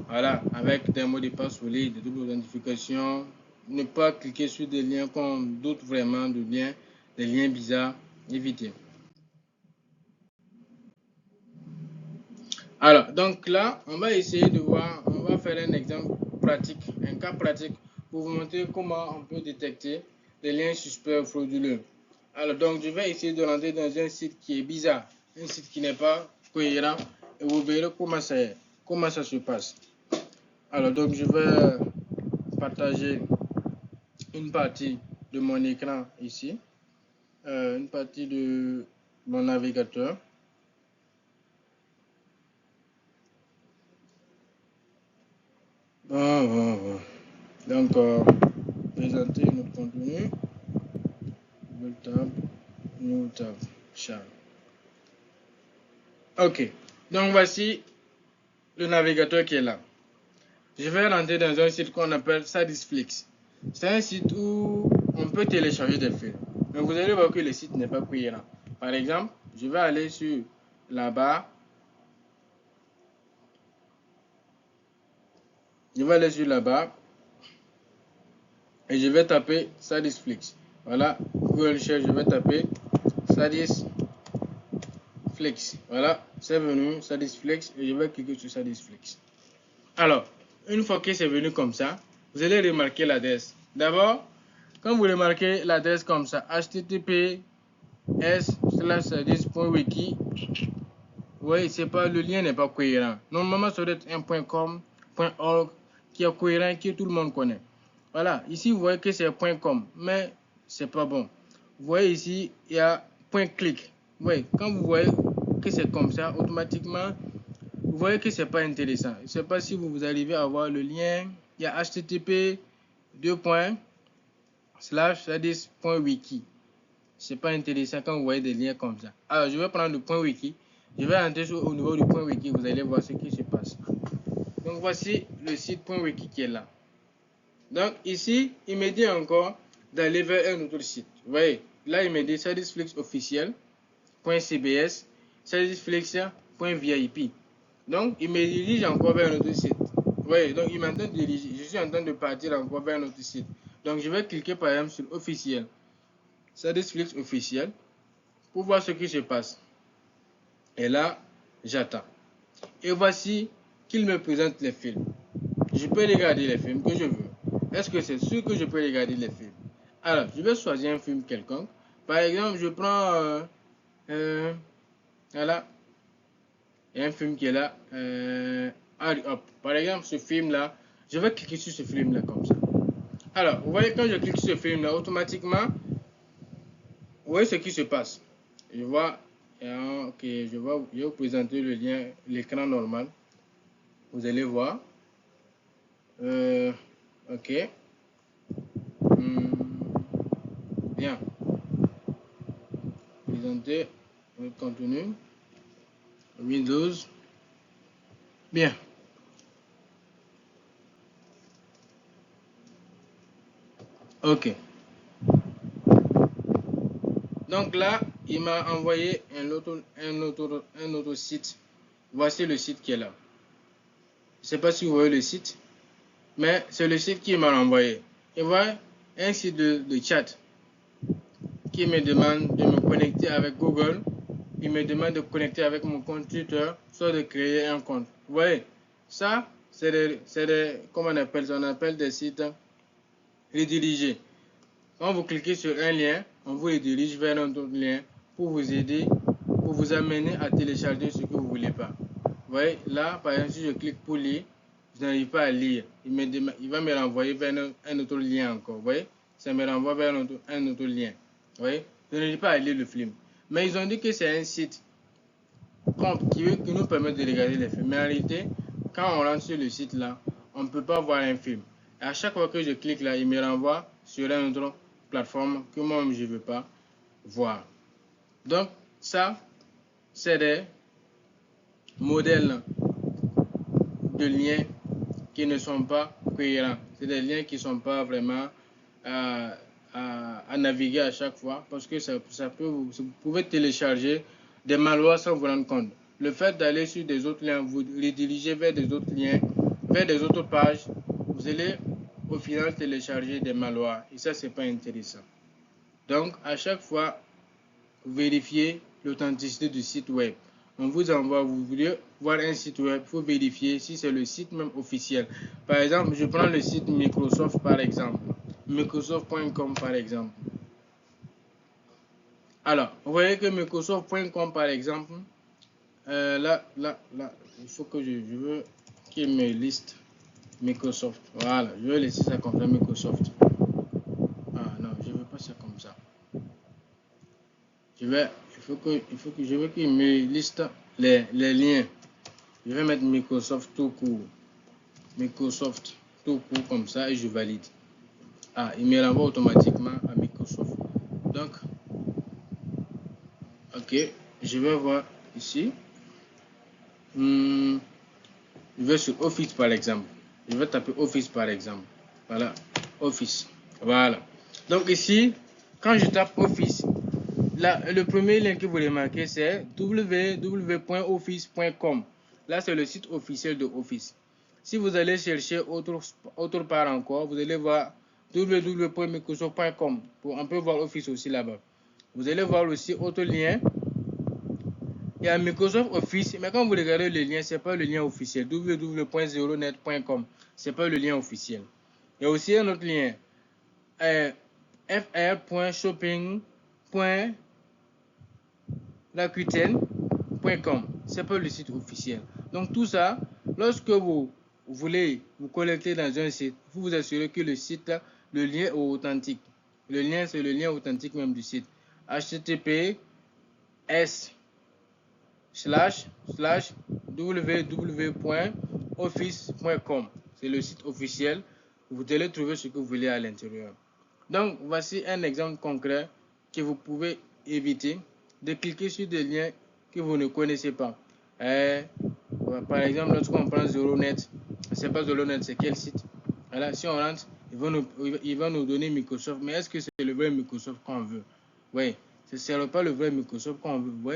Voilà, avec des mots de passe solides, de double authentification. Ne pas cliquer sur des liens qu'on doute vraiment de liens, des liens bizarres. Évitez. Alors, donc là, on va essayer de voir, on va faire un exemple pratique, un cas pratique pour vous montrer comment on peut détecter des liens suspects frauduleux. Alors, donc, je vais essayer de rentrer dans un site qui est bizarre, un site qui n'est pas cohérent, et vous verrez comment ça se passe. Alors, donc, je vais partager une partie de mon écran ici, une partie de mon navigateur. Donc, présenter notre contenu. Double tab, new tab, chat. Ok, donc voici le navigateur qui est là. Je vais rentrer dans un site qu'on appelle Sadisflix. C'est un site où on peut télécharger des films. Mais vous allez voir que le site n'est pas cohérent. Par exemple, je vais aller sur la barre. Je vais aller sur la barre et je vais taper Sadisflix. Voilà, Google Recherche, je vais taper Sadisflix. Voilà, c'est venu Sadisflix et je vais cliquer sur Sadisflix. Alors, une fois que c'est venu comme ça, vous allez remarquer l'adresse. D'abord, quand vous remarquez l'adresse comme ça, https://sadis.wiki, oui, c'est pas, le lien n'est pas cohérent. Normalement, ça doit être un .com, .org qui est cohérent, que tout le monde connaît. Voilà, ici vous voyez que c'est .com, mais c'est pas bon. Vous voyez ici, il y a .click. Oui, quand vous voyez que c'est comme ça, automatiquement, vous voyez que c'est pas intéressant. Je ne sais pas si vous arrivez à voir le lien. Il y a http://sadis.wiki. C'est pas intéressant quand vous voyez des liens comme ça. Alors, je vais prendre le .wiki. Je vais entrer au niveau du .wiki. Vous allez voir ce qui se passe. Donc, voici le site .wiki qui est là. Donc, ici, il me dit encore d'aller vers un autre site. Vous voyez, là, il me dit Sadisflix officiel.cbs, Sadisflix.vip. Donc, il me dirige encore vers un autre site. Vous voyez, donc il m'entend diriger. Je suis en train de partir encore vers un autre site. Donc, je vais cliquer par exemple sur officiel. Sadisflix officiel pour voir ce qui se passe. Et là, j'attends. Et voici qu'il me présente les films. Je peux regarder les films que je veux. Est-ce que c'est sûr que je peux regarder les films? Alors, je vais choisir un film quelconque. Par exemple, je prends... voilà. Il y a un film qui est là. Hurry Up. Par exemple, ce film-là, je vais cliquer sur ce film-là comme ça. Alors, vous voyez, quand je clique sur ce film-là, automatiquement, vous voyez ce qui se passe. Je vois, ok, je vais vous présenter le lien, l'écran normal. Vous allez voir. Ok. Bien. Présenter le contenu. Windows. Bien. Ok. Donc là, il m'a envoyé un autre site. Voici le site qui est là. Je ne sais pas si vous voyez le site, mais c'est le site qui m'a envoyé. Et voilà un site de chat qui me demande de me connecter avec Google. Il me demande de connecter avec mon compte Twitter, soit de créer un compte. Vous voyez, Ça, comment on appelle ça? On appelle des sites redirigés. Quand vous cliquez sur un lien, on vous redirige vers un autre lien pour vous aider, pour vous amener à télécharger ce que vous ne voulez pas. Vous voyez, là, par exemple, si je clique pour lire, je n'arrive pas à lire. Il va me renvoyer vers un autre lien encore. Vous voyez, ça me renvoie vers un autre lien. Vous voyez, je n'arrive pas à lire le film. Mais ils ont dit que c'est un site qui nous permet de regarder les films. Mais en réalité, quand on rentre sur le site là, on ne peut pas voir un film. Et à chaque fois que je clique là, il me renvoie sur une autre plateforme que moi-même je ne veux pas voir. Donc, ça, c'est des modèles de liens qui ne sont pas cohérents. C'est des liens qui ne sont pas vraiment à naviguer à chaque fois parce que vous pouvez télécharger des malwares sans vous rendre compte. Le fait d'aller sur des autres liens, vous rediriger vers des autres liens, vers des autres pages, vous allez au final télécharger des malwares et ça, c'est pas intéressant. Donc, à chaque fois, vérifiez l'authenticité du site web. On vous envoie, vous voulez voir un site web, il faut vérifier si c'est le site même officiel. Par exemple, je prends le site Microsoft par exemple, Microsoft.com par exemple. Alors, vous voyez que Microsoft.com par exemple, là, il faut que je veux qu'il me liste Microsoft. Voilà, je vais laisser ça comme ça, Microsoft. Ah non, je ne veux pas ça comme ça. Je veux qu'il me liste les liens. Je vais mettre Microsoft tout court. Microsoft tout court comme ça et je valide. Ah, il me renvoie automatiquement à Microsoft. Donc, ok, je vais voir ici. Je vais sur Office par exemple. Je vais taper Office par exemple. Voilà, Office. Voilà. Donc ici, quand je tape Office, là, le premier lien que vous remarquez, c'est www.office.com. Là, c'est le site officiel de Office. Si vous allez chercher autre part encore, vous allez voir www.microsoft.com. On peut voir Office aussi là-bas. Vous allez voir aussi autre lien. Il y a Microsoft Office, mais quand vous regardez le lien, ce n'est pas le lien officiel. www.zeronet.com. Ce n'est pas le lien officiel. Il y a aussi un autre lien. fr.shopping.rakuten.com. Ce n'est pas le site officiel. Donc tout ça, lorsque vous voulez vous connecter dans un site, vous vous assurez que le site, le lien est authentique. Le lien, c'est le lien authentique même du site. https://www.office.com. C'est le site officiel. Vous allez trouver ce que vous voulez à l'intérieur. Donc, voici un exemple concret que vous pouvez éviter de cliquer sur des liens que vous ne connaissez pas. Par exemple, lorsqu'on prend Zeronet, je ne sais pas Zeronet, c'est quel site. Voilà, si on rentre, il va nous donner Microsoft. Mais est-ce que c'est le vrai Microsoft qu'on veut? Oui, ce n'est pas le vrai Microsoft qu'on veut. Oui.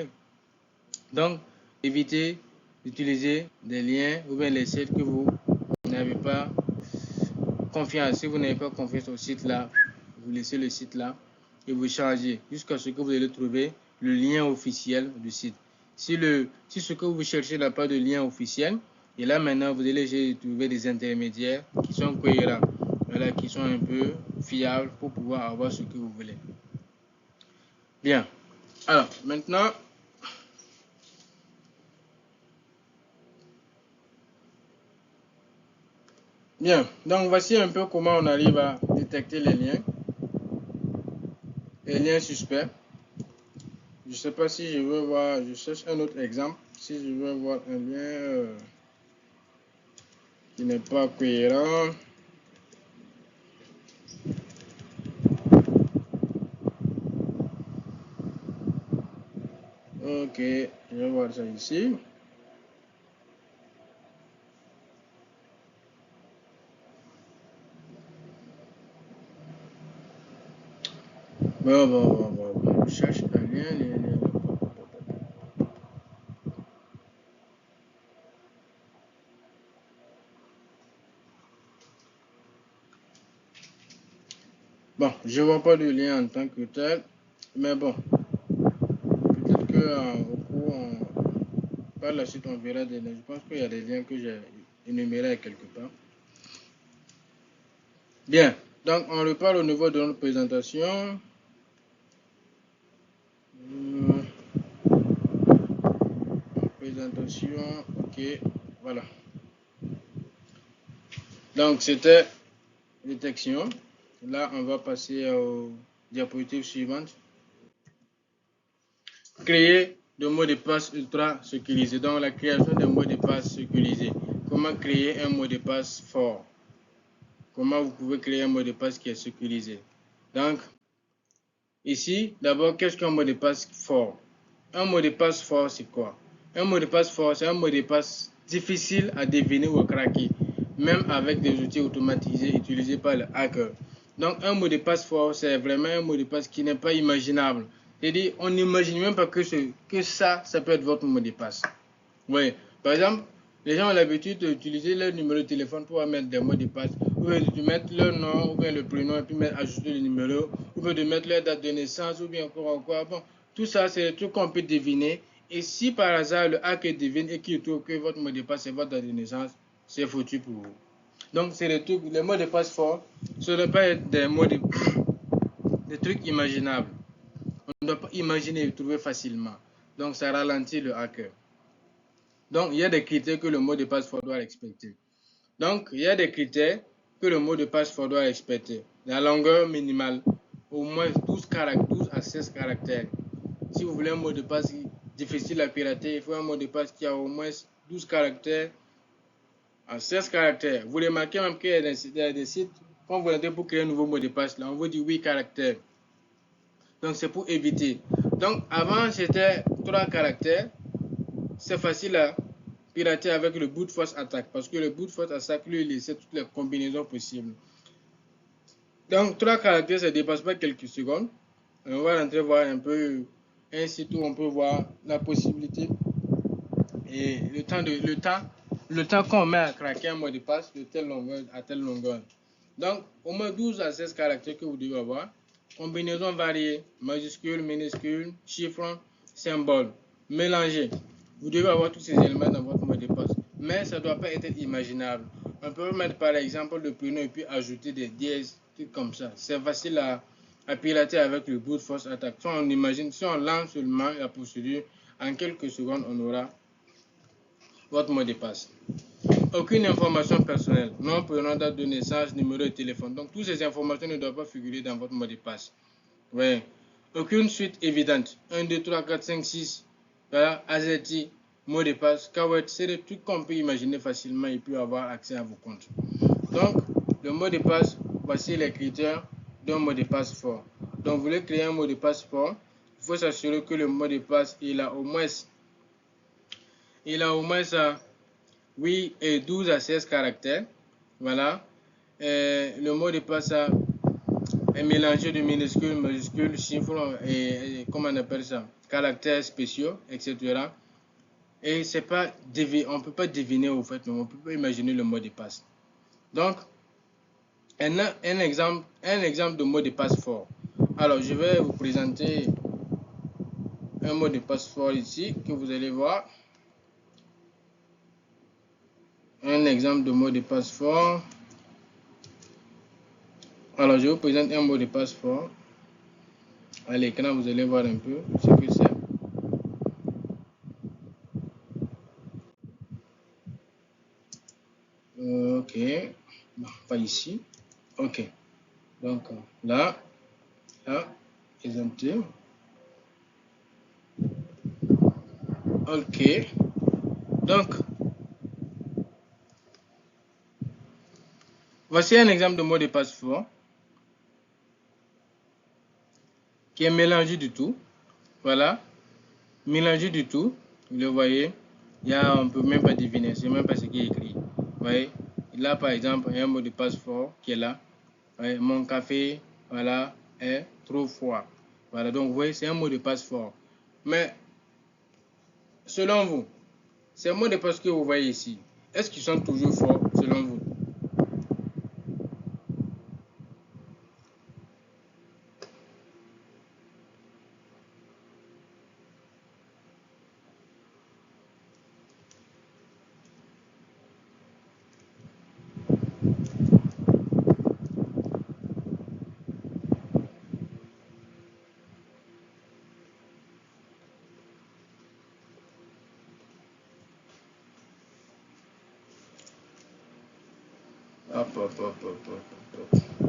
Donc, évitez d'utiliser des liens ou bien les sites que vous n'avez pas confiance. Si vous n'avez pas confiance au site là, vous laissez le site là et vous changez jusqu'à ce que vous allez trouver le lien officiel du site. Si ce que vous cherchez n'a pas de lien officiel, et là maintenant vous allez trouver des intermédiaires qui sont cohérents, voilà, qui sont un peu fiables pour pouvoir avoir ce que vous voulez. Bien. Alors maintenant, bien, donc voici un peu comment on arrive à détecter les liens suspects. Je ne sais pas si je veux voir, je cherche un autre exemple. Si je veux voir un lien qui n'est pas cohérent. Ok, je vais voir ça ici. Bon. Je cherche un lien. Bon, je ne vois pas de lien en tant que tel. Mais bon, peut-être qu'au cours, par la suite, on verra des liens. Je pense qu'il y a des liens que j'ai énuméré quelque part. Bien, donc on repart au niveau de notre présentation. Présentation, ok, voilà. Donc c'était détection. Là, on va passer aux diapositives suivantes. Créer de mots de passe ultra sécurisés. Donc la création de mots de passe sécurisés. Comment créer un mot de passe fort? Comment vous pouvez créer un mot de passe qui est sécurisé? Donc, ici, d'abord, qu'est-ce qu'un mot de passe fort? Un mot de passe fort, c'est quoi? Un mot de passe fort, c'est un mot de passe difficile à deviner ou à craquer, même avec des outils automatisés utilisés par le hacker. Donc, un mot de passe fort, c'est vraiment un mot de passe qui n'est pas imaginable. C'est-à-dire, on n'imagine même pas que ça peut être votre mot de passe. Oui, par exemple, les gens ont l'habitude d'utiliser leur numéro de téléphone pour mettre des mots de passe, ou bien de mettre leur nom, ou bien le prénom, et puis ajouter le numéro, ou bien de mettre leur date de naissance, ou bien encore quoi. Bon, tout ça, c'est des trucs qu'on peut deviner. Et si par hasard le hacker devine et qu'il trouve que votre mot de passe est votre date de naissance, c'est foutu pour vous. Donc, c'est des trucs, les mots de passe forts, ce ne doit pas être des mots des trucs imaginables. On ne doit pas imaginer et trouver facilement. Donc, ça ralentit le hacker. Donc, il y a des critères que le mot de passe fort doit respecter. Donc, il y a des critères que le mot de passe fort doit respecter. La longueur minimale, au moins 12 à 16 caractères. Si vous voulez un mot de passe difficile à pirater, il faut un mot de passe qui a au moins 12 caractères à 16 caractères. Vous remarquez même qu'il y a des sites, quand vous entrez pour créer un nouveau mot de passe, là, on vous dit 8 caractères. Donc, c'est pour éviter. Donc, avant, c'était 3 caractères. C'est facile à pirater avec le brute force attack parce que le brute force attack lui laissait toutes les combinaisons possibles. Donc 3 caractères, ça ne dépasse pas quelques secondes. On va rentrer voir un peu un site où on peut voir la possibilité et le temps qu'on met à craquer un mot de passe de telle longueur à telle longueur. Donc au moins 12 à 16 caractères que vous devez avoir. Combinaisons variées, majuscules, minuscules, chiffres, symboles, mélangés. Vous devez avoir tous ces éléments dans votre mot de passe. Mais ça ne doit pas être imaginable. On peut mettre par exemple le prénom et puis ajouter des dièses, trucs comme ça. C'est facile à pirater avec le brute force attack. Si on imagine, si on lance seulement la procédure, en quelques secondes, on aura votre mot de passe. Aucune information personnelle, nom, prénom, date de naissance, numéro de téléphone. Donc, toutes ces informations ne doivent pas figurer dans votre mot de passe. Oui. Aucune suite évidente. 1, 2, 3, 4, 5, 6. Voilà, AZT, mot de passe, Kawet, c'est des trucs qu'on peut imaginer facilement et puis avoir accès à vos comptes. Donc, le mot de passe, voici les critères d'un mot de passe fort. Donc, vous voulez créer un mot de passe fort, il faut s'assurer que le mot de passe, il a au moins 8 et 12 à 16 caractères. Voilà. Le mot de passe est mélangé de minuscules, majuscules, chiffres et comment on appelle ça, caractères spéciaux, etc. Et c'est pas on ne peut pas deviner au fait, mais on peut pas imaginer le mot de passe. Donc, un exemple de mot de passe fort. Alors, je vais vous présenter un mot de passe fort ici que vous allez voir. Un exemple de mot de passe fort. Alors, je vous présente un mot de passe fort. À l'écran, vous allez voir un peu ce que c'est. Ok. Non, pas ici. Ok. Donc, là, exempté. Ok. Donc, voici un exemple de mot de passe fort qui est mélangé du tout. Voilà. Mélangé du tout. Vous le voyez. On ne peut même pas deviner. C'est même pas ce qui est écrit. Vous voyez. Là, par exemple, il y a un mot de passe fort qui est là. Voyez, mon café, voilà, est trop froid. Voilà. Donc, vous voyez, c'est un mot de passe fort. Mais, selon vous, ces mots de passe que vous voyez ici, est-ce qu'ils sont toujours forts selon vous? Hop, hop, hop, hop, hop, hop.